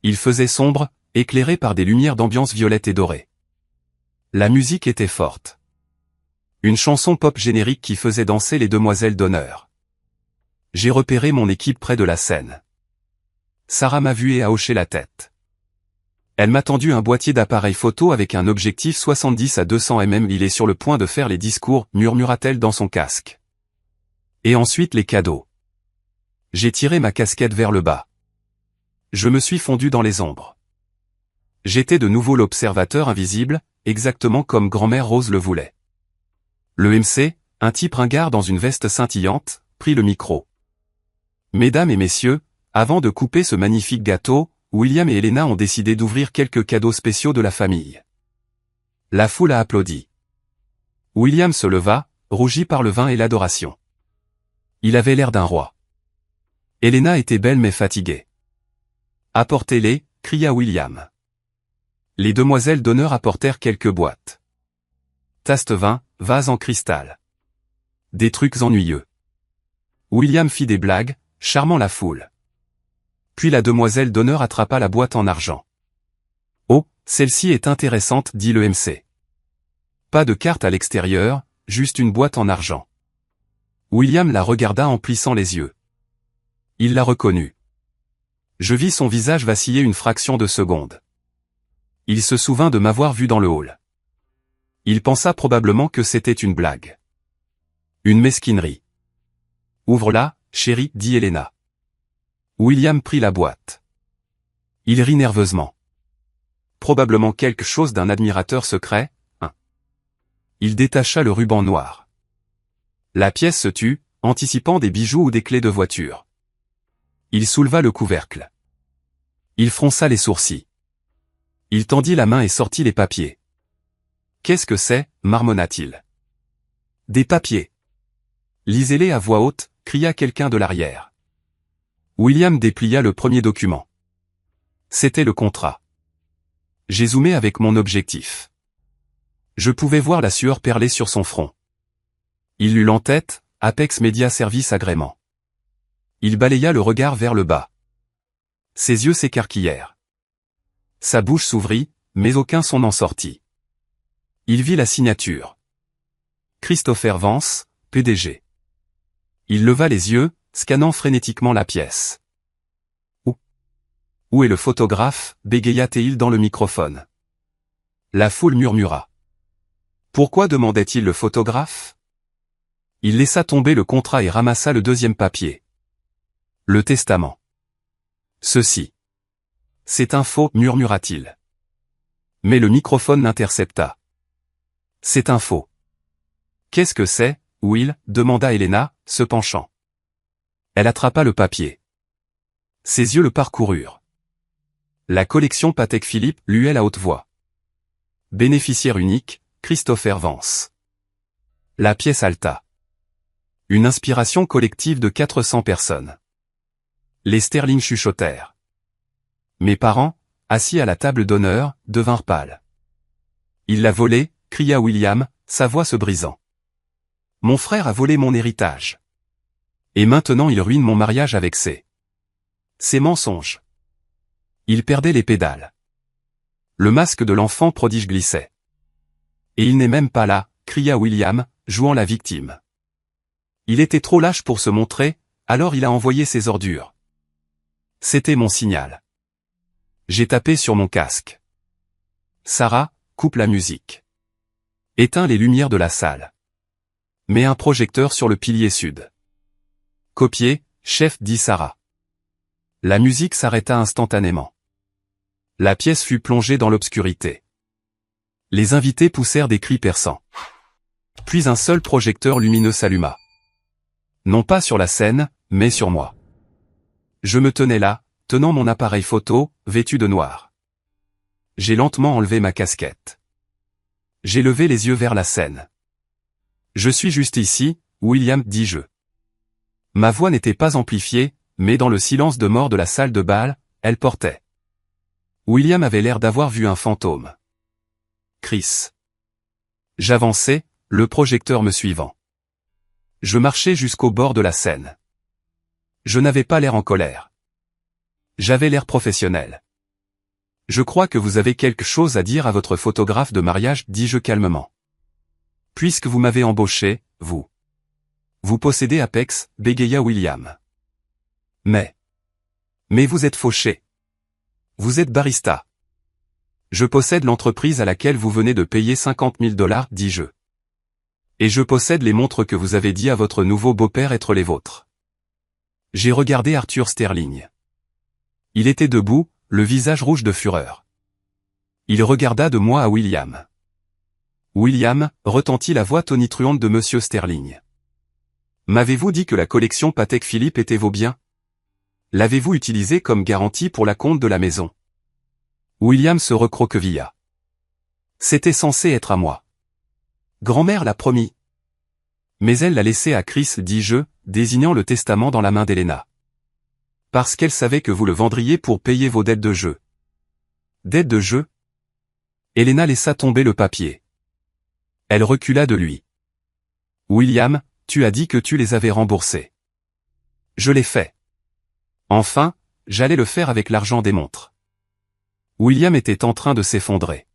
Il faisait sombre, éclairé par des lumières d'ambiance violette et dorée. La musique était forte. Une chanson pop générique qui faisait danser les demoiselles d'honneur. J'ai repéré mon équipe près de la scène. Sarah m'a vu et a hoché la tête. Elle m'a tendu un boîtier d'appareil photo avec un objectif 70 à 200 mm. Il est sur le point de faire les discours, murmura-t-elle dans son casque. Et ensuite les cadeaux. J'ai tiré ma casquette vers le bas. Je me suis fondu dans les ombres. J'étais de nouveau l'observateur invisible, exactement comme grand-mère Rose le voulait. Le MC, un type ringard dans une veste scintillante, prit le micro. Mesdames et messieurs, avant de couper ce magnifique gâteau, William et Elena ont décidé d'ouvrir quelques cadeaux spéciaux de la famille. La foule a applaudi. William se leva, rougi par le vin et l'adoration. Il avait l'air d'un roi. Elena était belle mais fatiguée. Apportez-les, cria William. Les demoiselles d'honneur apportèrent quelques boîtes. Tasse-vin, vase en cristal. Des trucs ennuyeux. William fit des blagues, charmant la foule. Puis la demoiselle d'honneur attrapa la boîte en argent. Oh, celle-ci est intéressante, dit le MC. Pas de carte à l'extérieur, juste une boîte en argent. William la regarda en plissant les yeux. Il la reconnut. Je vis son visage vaciller une fraction de seconde. Il se souvint de m'avoir vu dans le hall. Il pensa probablement que c'était une blague. Une mesquinerie. Ouvre-la, chérie, dit Elena. William prit la boîte. Il rit nerveusement. Probablement quelque chose d'un admirateur secret, hein. Il détacha le ruban noir. La pièce se tut, anticipant des bijoux ou des clés de voiture. Il souleva le couvercle. Il fronça les sourcils. Il tendit la main et sortit les papiers. Qu'est-ce que c'est, marmonna-t-il. Des papiers. Lisez-les à voix haute, cria quelqu'un de l'arrière. William déplia le premier document. C'était le contrat. J'ai zoomé avec mon objectif. Je pouvais voir la sueur perler sur son front. Il lut l'en-tête, Apex Media Service Agrément. Il balaya le regard vers le bas. Ses yeux s'écarquillèrent. Sa bouche s'ouvrit, mais aucun son n'en sortit. Il vit la signature. Christopher Vance, PDG. Il leva les yeux, scannant frénétiquement la pièce. Où est le photographe, bégaya-t-il dans le microphone. La foule murmura. Pourquoi demandait-il le photographe? Il laissa tomber le contrat et ramassa le deuxième papier. Le testament. Ceci. C'est un faux, murmura-t-il. Mais le microphone l'intercepta. C'est un faux. Qu'est-ce que c'est, Will, demanda Elena, se penchant. Elle attrapa le papier. Ses yeux le parcoururent. La collection Patek Philippe luait à haute voix. Bénéficiaire unique, Christopher Vance. La pièce halta. Une inspiration collective de 400 personnes. Les sterling chuchotèrent. Mes parents, assis à la table d'honneur, devinrent pâles. Il l'a volé, cria William, sa voix se brisant. Mon frère a volé mon héritage. Et maintenant il ruine mon mariage avec ses mensonges. Il perdait les pédales. Le masque de l'enfant prodige glissait. Et il n'est même pas là, cria William, jouant la victime. Il était trop lâche pour se montrer, alors il a envoyé ses ordures. C'était mon signal. J'ai tapé sur mon casque. Sarah, coupe la musique. Éteins les lumières de la salle. Mets un projecteur sur le pilier sud. Copier, chef, dit Sarah. La musique s'arrêta instantanément. La pièce fut plongée dans l'obscurité. Les invités poussèrent des cris perçants. Puis un seul projecteur lumineux s'alluma. Non pas sur la scène, mais sur moi. Je me tenais là, tenant mon appareil photo, vêtu de noir. J'ai lentement enlevé ma casquette. J'ai levé les yeux vers la scène. Je suis juste ici, William, dis-je. Ma voix n'était pas amplifiée, mais dans le silence de mort de la salle de bal, elle portait. William avait l'air d'avoir vu un fantôme. Chris. J'avançais, le projecteur me suivant. Je marchais jusqu'au bord de la scène. Je n'avais pas l'air en colère. J'avais l'air professionnel. Je crois que vous avez quelque chose à dire à votre photographe de mariage, dis-je calmement. Puisque vous m'avez embauché, vous. Vous possédez Apex, bégaya William. Mais vous êtes fauché. Vous êtes barista. Je possède l'entreprise à laquelle vous venez de payer 50 000 $, dis-je. Et je possède les montres que vous avez dit à votre nouveau beau-père être les vôtres. J'ai regardé Arthur Sterling. Il était debout, le visage rouge de fureur. Il regarda de moi à William. William, retentit la voix tonitruante de Monsieur Sterling. M'avez-vous dit que la collection Patek Philippe était vos biens? L'avez-vous utilisée comme garantie pour la compte de la maison? William se recroquevilla. C'était censé être à moi. Grand-mère l'a promis. Mais elle l'a laissé à Chris, dis-je, désignant le testament dans la main d'Helena. Parce qu'elle savait que vous le vendriez pour payer vos dettes de jeu. Dettes de jeu? Helena laissa tomber le papier. Elle recula de lui. William, tu as dit que tu les avais remboursés. Je l'ai fait. Enfin, j'allais le faire avec l'argent des montres. William était en train de s'effondrer.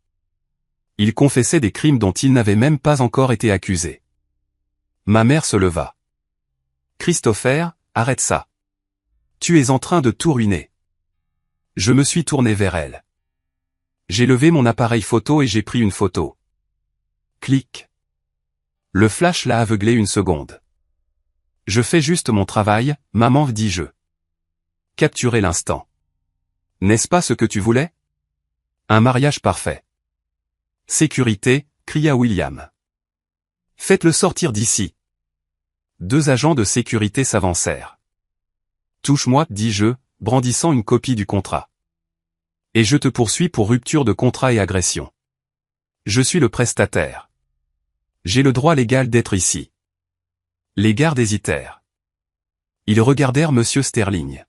Il confessait des crimes dont il n'avait même pas encore été accusé. Ma mère se leva. Christopher, arrête ça. Tu es en train de tout ruiner. Je me suis tourné vers elle. J'ai levé mon appareil photo et j'ai pris une photo. Clic. Le flash l'a aveuglé une seconde. Je fais juste mon travail, maman, dis-je. Capturer l'instant. N'est-ce pas ce que tu voulais? Un mariage parfait. Sécurité, cria William. Faites-le sortir d'ici. 2 agents de sécurité s'avancèrent. Touche-moi, dis-je, brandissant une copie du contrat. Et je te poursuis pour rupture de contrat et agression. Je suis le prestataire. J'ai le droit légal d'être ici. Les gardes hésitèrent. Ils regardèrent Monsieur Sterling.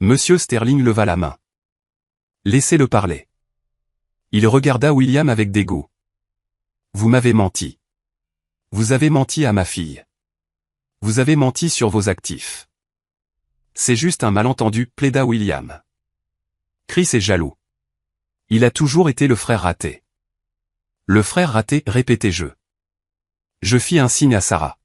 Monsieur Sterling leva la main. Laissez-le parler. Il regarda William avec dégoût. Vous m'avez menti. Vous avez menti à ma fille. Vous avez menti sur vos actifs. C'est juste un malentendu, plaida William. Chris est jaloux. Il a toujours été le frère raté. Le frère raté, répétai-je. Je fis un signe à Sarah.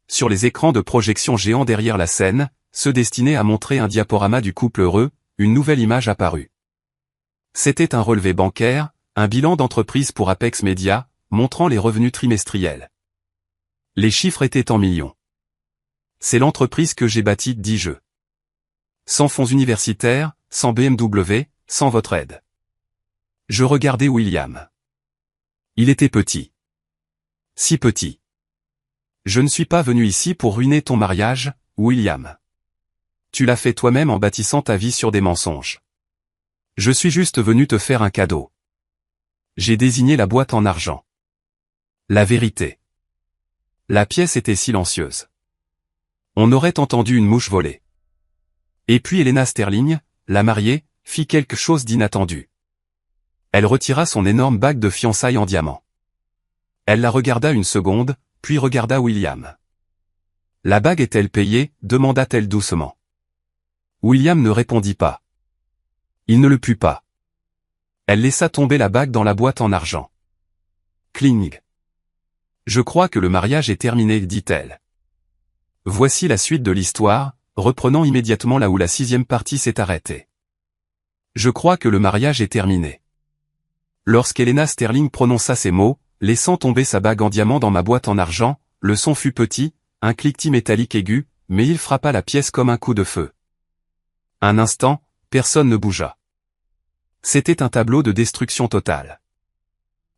Sur les écrans de projection géants derrière la scène, ceux destinés à montrer un diaporama du couple heureux, une nouvelle image apparut. C'était un relevé bancaire, un bilan d'entreprise pour Apex Media, montrant les revenus trimestriels. Les chiffres étaient en millions. C'est l'entreprise que j'ai bâtie, dis-je. Sans fonds universitaires, sans BMW, sans votre aide. Je regardais William. Il était petit. Si petit. Je ne suis pas venu ici pour ruiner ton mariage, William. Tu l'as fait toi-même en bâtissant ta vie sur des mensonges. Je suis juste venu te faire un cadeau. J'ai désigné la boîte en argent. La vérité. La pièce était silencieuse. On aurait entendu une mouche voler. Et puis Helena Sterling, la mariée, fit quelque chose d'inattendu. Elle retira son énorme bague de fiançailles en diamant. Elle la regarda une seconde, puis regarda William. La bague est-elle payée, demanda-t-elle doucement. William ne répondit pas. Il ne le put pas. Elle laissa tomber la bague dans la boîte en argent. Cling. Je crois que le mariage est terminé, dit-elle. Voici la suite de l'histoire, reprenant immédiatement là où la 6e partie s'est arrêtée. Je crois que le mariage est terminé. Lorsqu'Helena Sterling prononça ces mots, laissant tomber sa bague en diamant dans ma boîte en argent, le son fut petit, un cliquetis métallique aigu, mais il frappa la pièce comme un coup de feu. Un instant, personne ne bougea. C'était un tableau de destruction totale.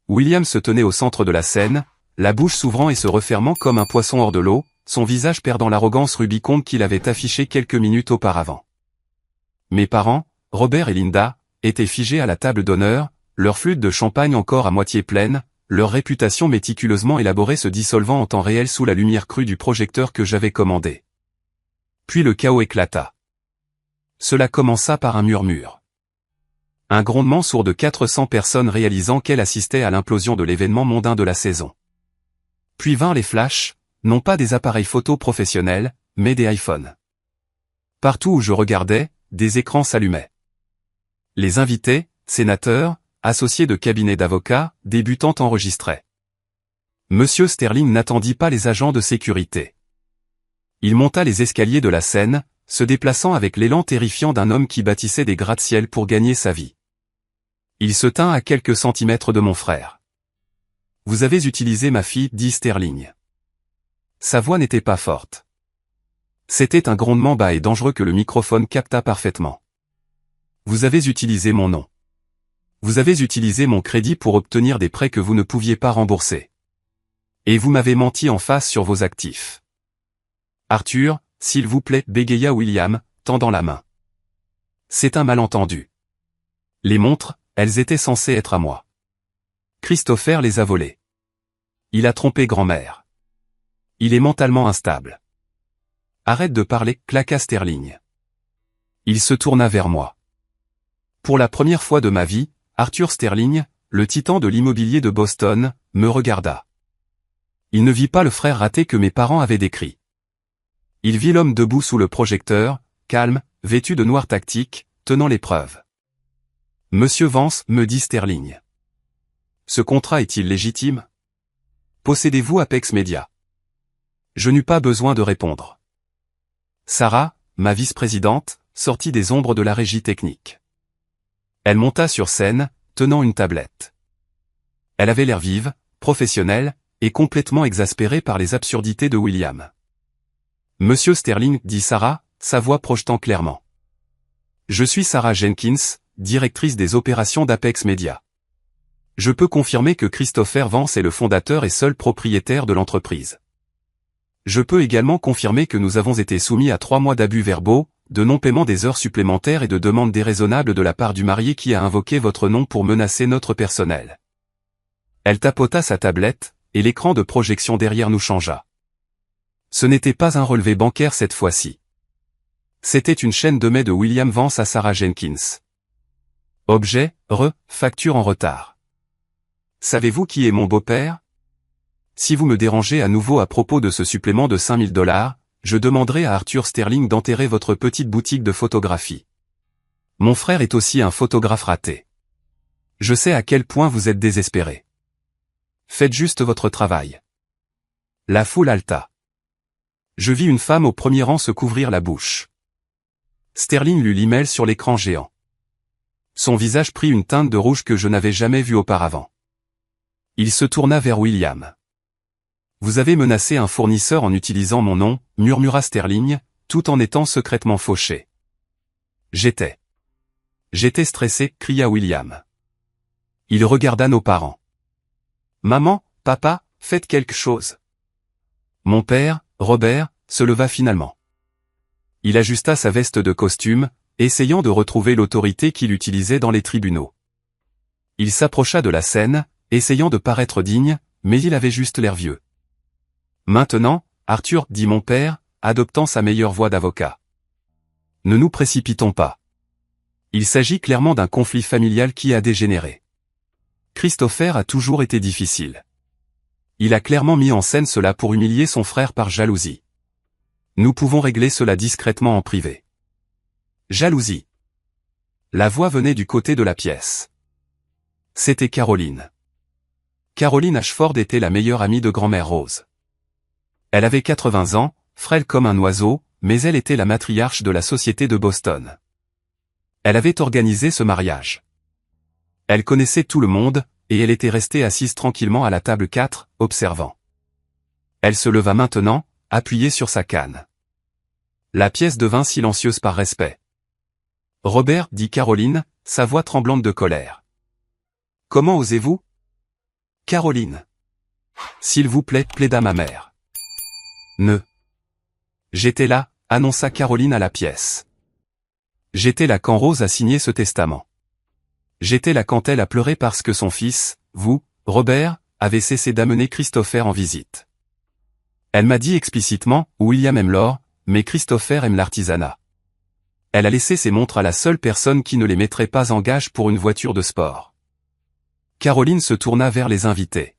William se tenait au centre de la scène, la bouche s'ouvrant et se refermant comme un poisson hors de l'eau, son visage perdant l'arrogance rubiconde qu'il avait affichée quelques minutes auparavant. Mes parents, Robert et Linda, étaient figés à la table d'honneur, leur flûte de champagne encore à moitié pleine, leur réputation méticuleusement élaborée se dissolvant en temps réel sous la lumière crue du projecteur que j'avais commandé. Puis le chaos éclata. Cela commença par un murmure. Un grondement sourd de 400 personnes réalisant qu'elles assistaient à l'implosion de l'événement mondain de la saison. Puis vinrent les flashs, non pas des appareils photo professionnels, mais des iPhones. Partout où je regardais, des écrans s'allumaient. Les invités, sénateurs, associés de cabinets d'avocats, débutants enregistraient. Monsieur Sterling n'attendit pas les agents de sécurité. Il monta les escaliers de la scène, se déplaçant avec l'élan terrifiant d'un homme qui bâtissait des gratte-ciel pour gagner sa vie. Il se tint à quelques centimètres de mon frère. « Vous avez utilisé ma fille, dit Sterling. » Sa voix n'était pas forte. C'était un grondement bas et dangereux que le microphone capta parfaitement. « Vous avez utilisé mon nom. Vous avez utilisé mon crédit pour obtenir des prêts que vous ne pouviez pas rembourser. Et vous m'avez menti en face sur vos actifs. » « Arthur, s'il vous plaît, bégaya William, tendant la main. C'est un malentendu. Les montres, elles étaient censées être à moi. Christopher les a volées. Il a trompé grand-mère. Il est mentalement instable. Arrête de parler, claqua Sterling. Il se tourna vers moi. Pour la première fois de ma vie, Arthur Sterling, le titan de l'immobilier de Boston, me regarda. Il ne vit pas le frère raté que mes parents avaient décrit. Il vit l'homme debout sous le projecteur, calme, vêtu de noir tactique, tenant l'épreuve. « Monsieur Vance, me dit Sterling. Ce contrat est-il légitime? Possédez-vous Apex Media? » Je n'eus pas besoin de répondre. Sarah, ma vice-présidente, sortit des ombres de la régie technique. Elle monta sur scène, tenant une tablette. Elle avait l'air vive, professionnelle, et complètement exaspérée par les absurdités de William. Monsieur Sterling, dit Sarah, sa voix projetant clairement. Je suis Sarah Jenkins, directrice des opérations d'Apex Media. Je peux confirmer que Christopher Vance est le fondateur et seul propriétaire de l'entreprise. Je peux également confirmer que nous avons été soumis à 3 mois d'abus verbaux, de non-paiement des heures supplémentaires et de demandes déraisonnables de la part du marié qui a invoqué votre nom pour menacer notre personnel. Elle tapota sa tablette, et l'écran de projection derrière nous changea. Ce n'était pas un relevé bancaire cette fois-ci. C'était une chaîne de mails de William Vance à Sarah Jenkins. Objet, facture en retard. Savez-vous qui est mon beau-père? Si vous me dérangez à nouveau à propos de ce supplément de $5000, je demanderai à Arthur Sterling d'enterrer votre petite boutique de photographie. Mon frère est aussi un photographe raté. Je sais à quel point vous êtes désespéré. Faites juste votre travail. La foule haleta. Je vis une femme au premier rang se couvrir la bouche. Sterling lut l'email sur l'écran géant. Son visage prit une teinte de rouge que je n'avais jamais vue auparavant. Il se tourna vers William. « Vous avez menacé un fournisseur en utilisant mon nom, » murmura Sterling, tout en étant secrètement fauché. « J'étais stressé, » cria William. Il regarda nos parents. « Maman, papa, faites quelque chose. » Mon père, Robert, se leva finalement. Il ajusta sa veste de costume, essayant de retrouver l'autorité qu'il utilisait dans les tribunaux. Il s'approcha de la scène, essayant de paraître digne, mais il avait juste l'air vieux. Maintenant, Arthur, dit mon père, adoptant sa meilleure voix d'avocat. Ne nous précipitons pas. Il s'agit clairement d'un conflit familial qui a dégénéré. Christopher a toujours été difficile. Il a clairement mis en scène cela pour humilier son frère par jalousie. Nous pouvons régler cela discrètement en privé. Jalousie. La voix venait du côté de la pièce. C'était Caroline. Caroline Ashford était la meilleure amie de grand-mère Rose. Elle avait 80 ans, frêle comme un oiseau, mais elle était la matriarche de la société de Boston. Elle avait organisé ce mariage. Elle connaissait tout le monde, et elle était restée assise tranquillement à la table 4, observant. Elle se leva maintenant, appuyée sur sa canne. La pièce devint silencieuse par respect. Robert, dit Caroline, sa voix tremblante de colère. Comment osez-vous? Caroline. S'il vous plaît, plaida ma mère. Ne. J'étais là, annonça Caroline à la pièce. J'étais là quand Rose a signé ce testament. J'étais là quand elle a pleuré parce que son fils, vous, Robert, avait cessé d'amener Christopher en visite. Elle m'a dit explicitement, William aime l'or, mais Christopher aime l'artisanat. Elle a laissé ses montres à la seule personne qui ne les mettrait pas en gage pour une voiture de sport. Caroline se tourna vers les invités.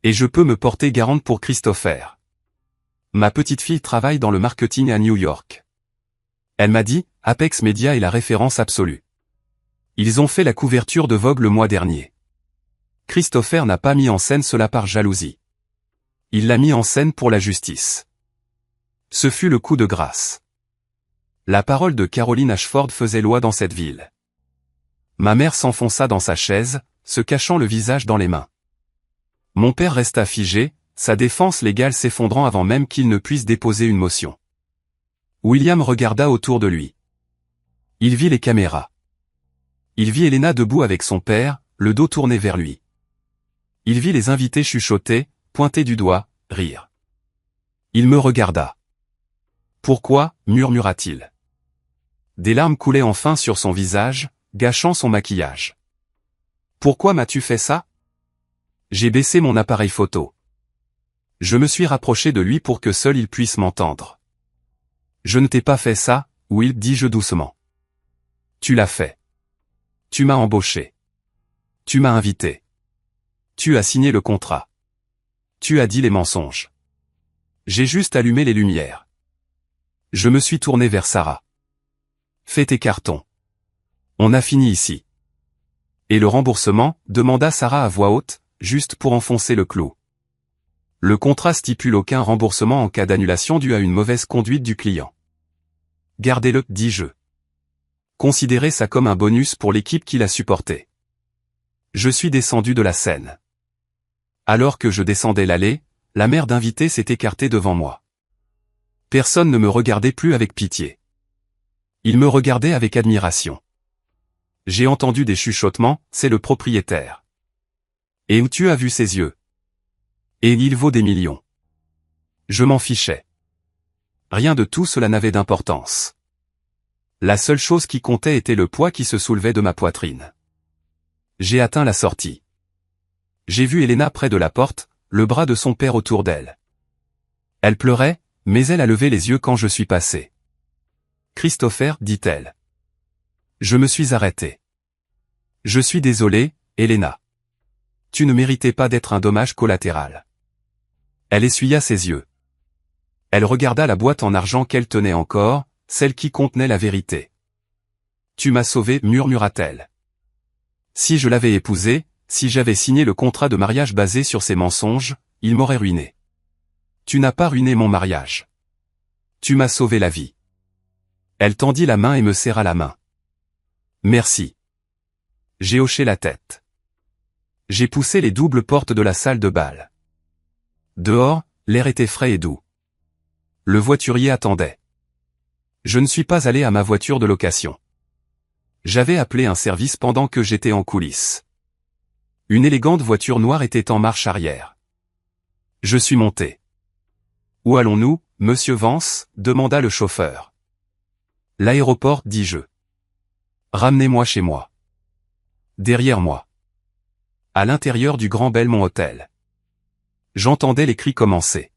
Et je peux me porter garante pour Christopher. Ma petite fille travaille dans le marketing à New York. Elle m'a dit, Apex Media est la référence absolue. Ils ont fait la couverture de Vogue le mois dernier. Christopher n'a pas mis en scène cela par jalousie. Il l'a mis en scène pour la justice. Ce fut le coup de grâce. La parole de Caroline Ashford faisait loi dans cette ville. Ma mère s'enfonça dans sa chaise, se cachant le visage dans les mains. Mon père resta figé, sa défense légale s'effondrant avant même qu'il ne puisse déposer une motion. William regarda autour de lui. Il vit les caméras. Il vit Elena debout avec son père, le dos tourné vers lui. Il vit les invités chuchoter, pointer du doigt, rire. Il me regarda. Pourquoi, murmura-t-il. Des larmes coulaient enfin sur son visage, gâchant son maquillage. Pourquoi m'as-tu fait ça? J'ai baissé mon appareil photo. Je me suis rapproché de lui pour que seul il puisse m'entendre. Je ne t'ai pas fait ça, Will, dis-je doucement. Tu l'as fait. Tu m'as embauché. Tu m'as invité. Tu as signé le contrat. Tu as dit les mensonges. J'ai juste allumé les lumières. Je me suis tourné vers Sarah. Fais tes cartons. On a fini ici. Et le remboursement, demanda Sarah à voix haute, juste pour enfoncer le clou. Le contrat stipule aucun remboursement en cas d'annulation due à une mauvaise conduite du client. Gardez-le, dis-je. Considérez ça comme un bonus pour l'équipe qui l'a supporté. Je suis descendu de la scène. Alors que je descendais l'allée, la mère d'invité s'est écartée devant moi. Personne ne me regardait plus avec pitié. Il me regardait avec admiration. J'ai entendu des chuchotements, c'est le propriétaire. Et où tu as vu ses yeux? Et il vaut des millions. Je m'en fichais. Rien de tout cela n'avait d'importance. La seule chose qui comptait était le poids qui se soulevait de ma poitrine. J'ai atteint la sortie. J'ai vu Elena près de la porte, le bras de son père autour d'elle. Elle pleurait, mais elle a levé les yeux quand je suis passé. Christopher, dit-elle. Je me suis arrêté. Je suis désolé, Elena. Tu ne méritais pas d'être un dommage collatéral. Elle essuya ses yeux. Elle regarda la boîte en argent qu'elle tenait encore, celle qui contenait la vérité. Tu m'as sauvé, murmura-t-elle. Si je l'avais épousé, si j'avais signé le contrat de mariage basé sur ces mensonges, il m'aurait ruiné. Tu n'as pas ruiné mon mariage. Tu m'as sauvé la vie. Elle tendit la main et me serra la main. Merci. J'ai hoché la tête. J'ai poussé les doubles portes de la salle de bal. Dehors, l'air était frais et doux. Le voiturier attendait. Je ne suis pas allé à ma voiture de location. J'avais appelé un service pendant que j'étais en coulisses. Une élégante voiture noire était en marche arrière. Je suis monté. Où allons-nous, monsieur Vance? Demanda le chauffeur. L'aéroport, dis-je. Ramenez-moi chez moi. Derrière moi. À l'intérieur du Grand Belmont Hotel. J'entendais les cris commencer.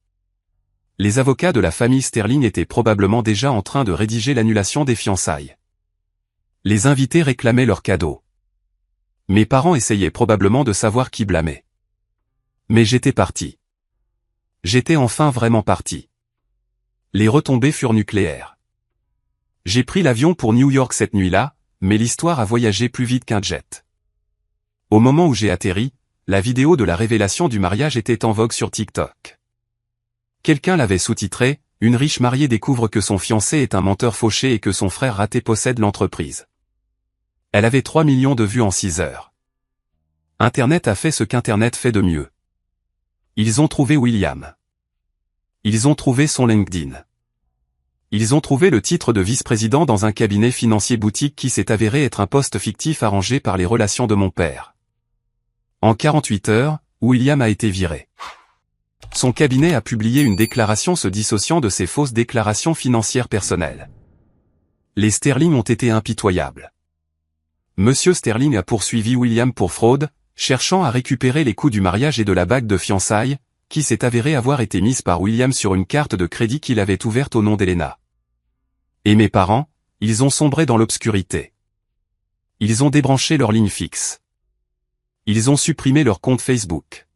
Les avocats de la famille Sterling étaient probablement déjà en train de rédiger l'annulation des fiançailles. Les invités réclamaient leurs cadeaux. Mes parents essayaient probablement de savoir qui blâmer. Mais j'étais parti. J'étais enfin vraiment parti. Les retombées furent nucléaires. J'ai pris l'avion pour New York cette nuit-là, mais l'histoire a voyagé plus vite qu'un jet. Au moment où j'ai atterri, la vidéo de la révélation du mariage était en vogue sur TikTok. Quelqu'un l'avait sous-titré, « Une riche mariée découvre que son fiancé est un menteur fauché et que son frère raté possède l'entreprise ». Elle avait 3 millions de vues en 6 heures. Internet a fait ce qu'Internet fait de mieux. Ils ont trouvé William. Ils ont trouvé son LinkedIn. Ils ont trouvé le titre de vice-président dans un cabinet financier boutique qui s'est avéré être un poste fictif arrangé par les relations de mon père. En 48 heures, William a été viré. Son cabinet a publié une déclaration se dissociant de ses fausses déclarations financières personnelles. Les Sterling ont été impitoyables. Monsieur Sterling a poursuivi William pour fraude, cherchant à récupérer les coûts du mariage et de la bague de fiançailles, qui s'est avérée avoir été mise par William sur une carte de crédit qu'il avait ouverte au nom d'Elena. Et mes parents, ils ont sombré dans l'obscurité. Ils ont débranché leur ligne fixe. Ils ont supprimé leur compte Facebook.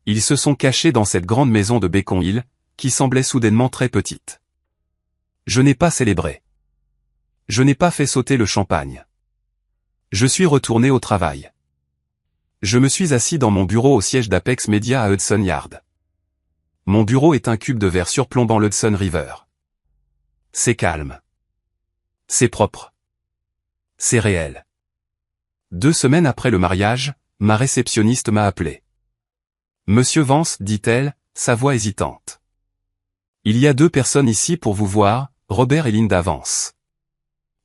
Ils se sont cachés dans cette grande maison de Beacon Hill, qui semblait soudainement très petite. Je n'ai pas célébré. Je n'ai pas fait sauter le champagne. Je suis retourné au travail. Je me suis assis dans mon bureau au siège d'Apex Media à Hudson Yard. Mon bureau est un cube de verre surplombant l'Hudson River. C'est calme. C'est propre. C'est réel. 2 semaines après le mariage, ma réceptionniste m'a appelé. Monsieur Vance, dit-elle, sa voix hésitante. Il y a 2 personnes ici pour vous voir, Robert et Linda Vance.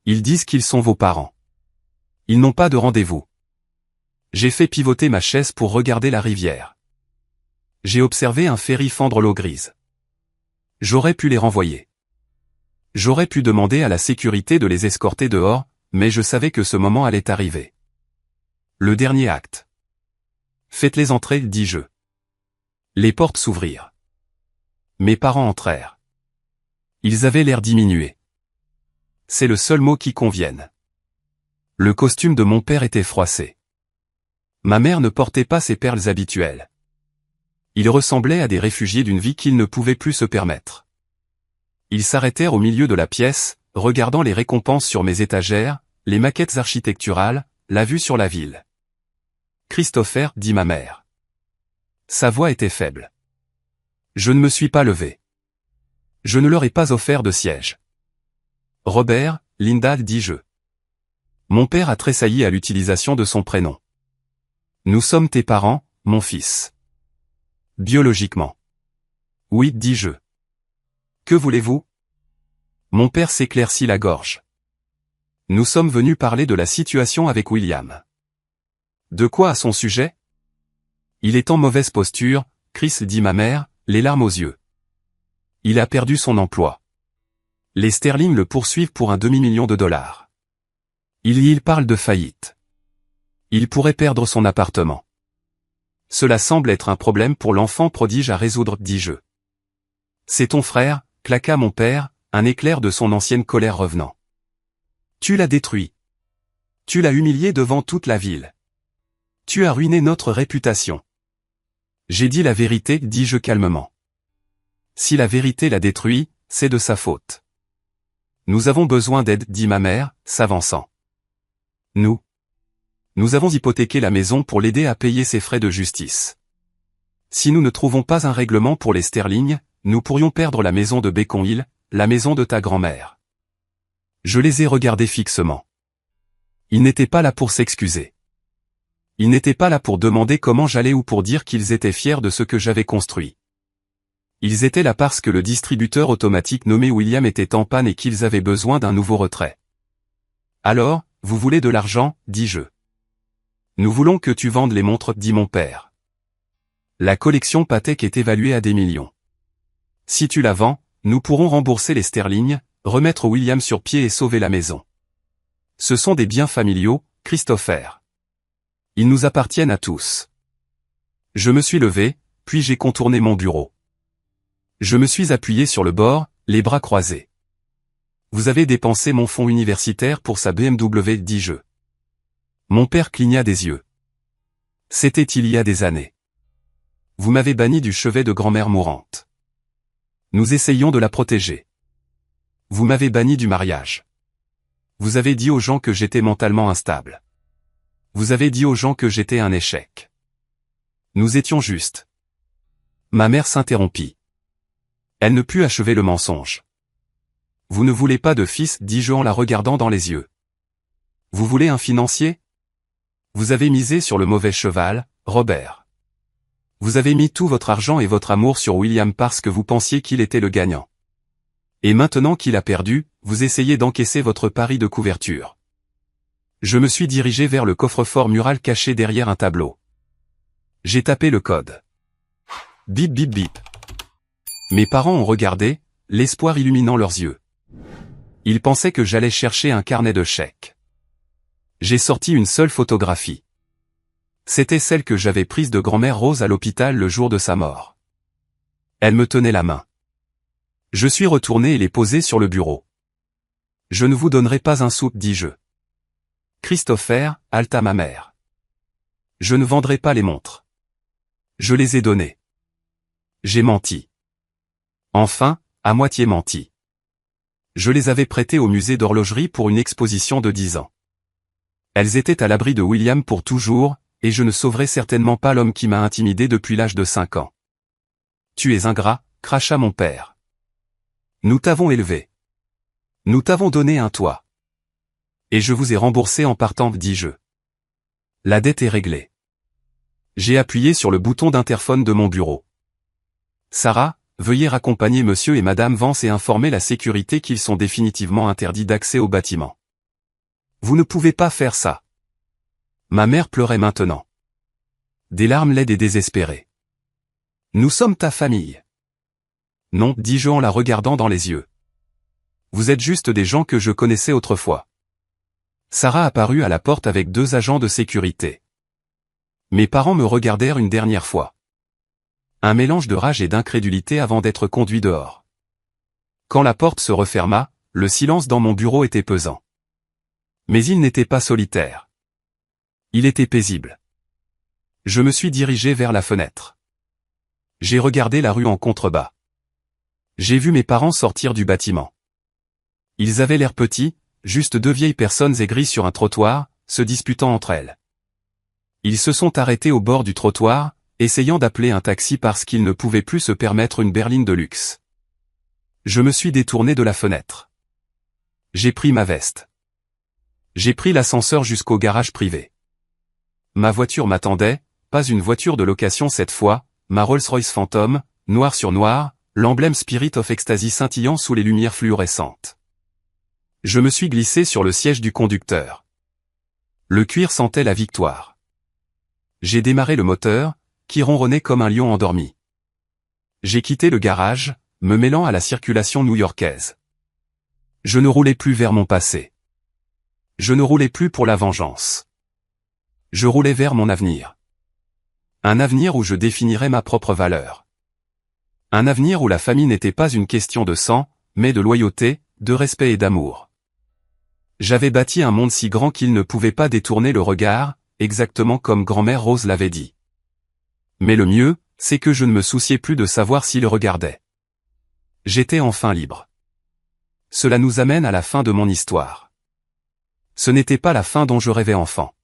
Ils disent qu'ils sont vos parents. Ils n'ont pas de rendez-vous. J'ai fait pivoter ma chaise pour regarder la rivière. J'ai observé un ferry fendre l'eau grise. J'aurais pu les renvoyer. J'aurais pu demander à la sécurité de les escorter dehors, mais je savais que ce moment allait arriver. Le dernier acte. Faites-les entrer, dis-je. Les portes s'ouvrirent. Mes parents entrèrent. Ils avaient l'air diminué. C'est le seul mot qui convienne. Le costume de mon père était froissé. Ma mère ne portait pas ses perles habituelles. Ils ressemblaient à des réfugiés d'une vie qu'ils ne pouvaient plus se permettre. Ils s'arrêtèrent au milieu de la pièce, regardant les récompenses sur mes étagères, les maquettes architecturales, la vue sur la ville. Christopher, dit ma mère. Sa voix était faible. Je ne me suis pas levé. Je ne leur ai pas offert de siège. Robert, Linda, dis-je. Mon père a tressailli à l'utilisation de son prénom. Nous sommes tes parents, mon fils. Biologiquement. Oui, dis-je. Que voulez-vous? Mon père s'éclaircit la gorge. Nous sommes venus parler de la situation avec William. De quoi à son sujet? Il est en mauvaise posture, Chris, dit ma mère, les larmes aux yeux. Il a perdu son emploi. Les Sterling le poursuivent pour un demi-million de dollars. Il parle de faillite. Il pourrait perdre son appartement. Cela semble être un problème pour l'enfant prodige à résoudre, dis-je. C'est ton frère, claqua mon père, un éclair de son ancienne colère revenant. Tu l'as détruit. Tu l'as humilié devant toute la ville. Tu as ruiné notre réputation. J'ai dit la vérité, dis-je calmement. Si la vérité l'a détruit, c'est de sa faute. Nous avons besoin d'aide, dit ma mère, s'avançant. Nous avons hypothéqué la maison pour l'aider à payer ses frais de justice. Si nous ne trouvons pas un règlement pour les Sterling, nous pourrions perdre la maison de Beacon Hill, la maison de ta grand-mère. Je les ai regardés fixement. Ils n'étaient pas là pour s'excuser. Ils n'étaient pas là pour demander comment j'allais ou pour dire qu'ils étaient fiers de ce que j'avais construit. Ils étaient là parce que le distributeur automatique nommé William était en panne et qu'ils avaient besoin d'un nouveau retrait. Alors, vous voulez de l'argent, dis-je. Nous voulons que tu vendes les montres, dit mon père. La collection Patek est évaluée à des millions. Si tu la vends, nous pourrons rembourser les Sterling, remettre William sur pied et sauver la maison. Ce sont des biens familiaux, Christopher. Ils nous appartiennent à tous. Je me suis levé, puis j'ai contourné mon bureau. Je me suis appuyé sur le bord, les bras croisés. Vous avez dépensé mon fonds universitaire pour sa BMW, dis-je. Mon père cligna des yeux. C'était il y a des années. Vous m'avez banni du chevet de grand-mère mourante. Nous essayions de la protéger. Vous m'avez banni du mariage. Vous avez dit aux gens que j'étais mentalement instable. Vous avez dit aux gens que j'étais un échec. Nous étions justes. Ma mère s'interrompit. Elle ne put achever le mensonge. Vous ne voulez pas de fils, dis-je en la regardant dans les yeux. Vous voulez un financier? Vous avez misé sur le mauvais cheval, Robert. Vous avez mis tout votre argent et votre amour sur William parce que vous pensiez qu'il était le gagnant. Et maintenant qu'il a perdu, vous essayez d'encaisser votre pari de couverture. Je me suis dirigé vers le coffre-fort mural caché derrière un tableau. J'ai tapé le code. Bip bip bip. Mes parents ont regardé, l'espoir illuminant leurs yeux. Ils pensaient que j'allais chercher un carnet de chèques. J'ai sorti une seule photographie. C'était celle que j'avais prise de grand-mère Rose à l'hôpital le jour de sa mort. Elle me tenait la main. Je suis retourné et l'ai posée sur le bureau. Je ne vous donnerai pas un sou, dis-je. Christopher, haleta ma mère. Je ne vendrai pas les montres. Je les ai données. J'ai menti. Enfin, à moitié menti. Je les avais prêtées au musée d'horlogerie pour une exposition de 10 ans. Elles étaient à l'abri de William pour toujours, et je ne sauverai certainement pas l'homme qui m'a intimidé depuis l'âge de 5 ans. Tu es ingrat, cracha mon père. Nous t'avons élevé. Nous t'avons donné un toit. Et je vous ai remboursé en partant, dis-je. La dette est réglée. J'ai appuyé sur le bouton d'interphone de mon bureau. Sarah, veuillez raccompagner monsieur et madame Vance et informer la sécurité qu'ils sont définitivement interdits d'accès au bâtiment. Vous ne pouvez pas faire ça. Ma mère pleurait maintenant. Des larmes laides et désespérées. Nous sommes ta famille. Non, dis-je en la regardant dans les yeux. Vous êtes juste des gens que je connaissais autrefois. Sarah apparut à la porte avec 2 agents de sécurité. Mes parents me regardèrent une dernière fois. Un mélange de rage et d'incrédulité avant d'être conduits dehors. Quand la porte se referma, le silence dans mon bureau était pesant. Mais il n'était pas solitaire. Il était paisible. Je me suis dirigé vers la fenêtre. J'ai regardé la rue en contrebas. J'ai vu mes parents sortir du bâtiment. Ils avaient l'air petits, juste 2 vieilles personnes aigries sur un trottoir, se disputant entre elles. Ils se sont arrêtés au bord du trottoir, essayant d'appeler un taxi parce qu'ils ne pouvaient plus se permettre une berline de luxe. Je me suis détourné de la fenêtre. J'ai pris ma veste. J'ai pris l'ascenseur jusqu'au garage privé. Ma voiture m'attendait, pas une voiture de location cette fois, ma Rolls-Royce Phantom, noir sur noir, l'emblème Spirit of Ecstasy scintillant sous les lumières fluorescentes. Je me suis glissé sur le siège du conducteur. Le cuir sentait la victoire. J'ai démarré le moteur, qui ronronnait comme un lion endormi. J'ai quitté le garage, me mêlant à la circulation new-yorkaise. Je ne roulais plus vers mon passé. Je ne roulais plus pour la vengeance. Je roulais vers mon avenir. Un avenir où je définirais ma propre valeur. Un avenir où la famille n'était pas une question de sang, mais de loyauté, de respect et d'amour. J'avais bâti un monde si grand qu'il ne pouvait pas détourner le regard, exactement comme grand-mère Rose l'avait dit. Mais le mieux, c'est que je ne me souciais plus de savoir s'il regardait. J'étais enfin libre. Cela nous amène à la fin de mon histoire. Ce n'était pas la fin dont je rêvais enfant.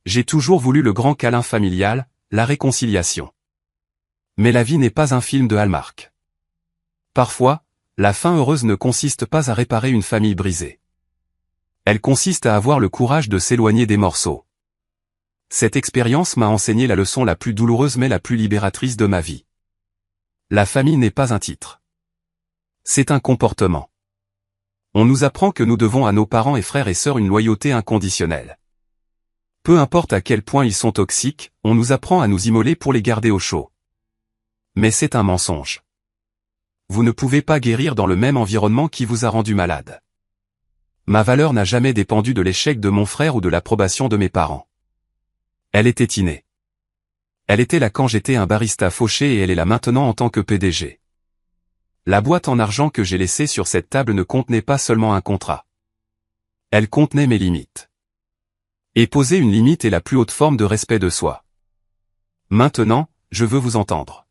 J'ai toujours voulu le grand câlin familial, la réconciliation. Mais la vie n'est pas un film de Hallmark. Parfois, la fin heureuse ne consiste pas à réparer une famille brisée. Elle consiste à avoir le courage de s'éloigner des morceaux. Cette expérience m'a enseigné la leçon la plus douloureuse mais la plus libératrice de ma vie. La famille n'est pas un titre. C'est un comportement. On nous apprend que nous devons à nos parents et frères et sœurs une loyauté inconditionnelle. Peu importe à quel point ils sont toxiques, on nous apprend à nous immoler pour les garder au chaud. Mais c'est un mensonge. Vous ne pouvez pas guérir dans le même environnement qui vous a rendu malade. Ma valeur n'a jamais dépendu de l'échec de mon frère ou de l'approbation de mes parents. Elle était innée. Elle était là quand j'étais un barista fauché et elle est là maintenant en tant que PDG. La boîte en argent que j'ai laissée sur cette table ne contenait pas seulement un contrat. Elle contenait mes limites. Et poser une limite est la plus haute forme de respect de soi. Maintenant, je veux vous entendre.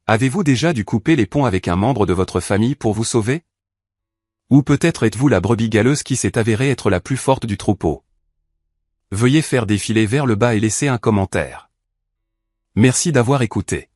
Avez-vous déjà dû couper les ponts avec un membre de votre famille pour vous sauver? Ou peut-être êtes-vous la brebis galeuse qui s'est avérée être la plus forte du troupeau? Veuillez faire défiler vers le bas et laisser un commentaire. Merci d'avoir écouté.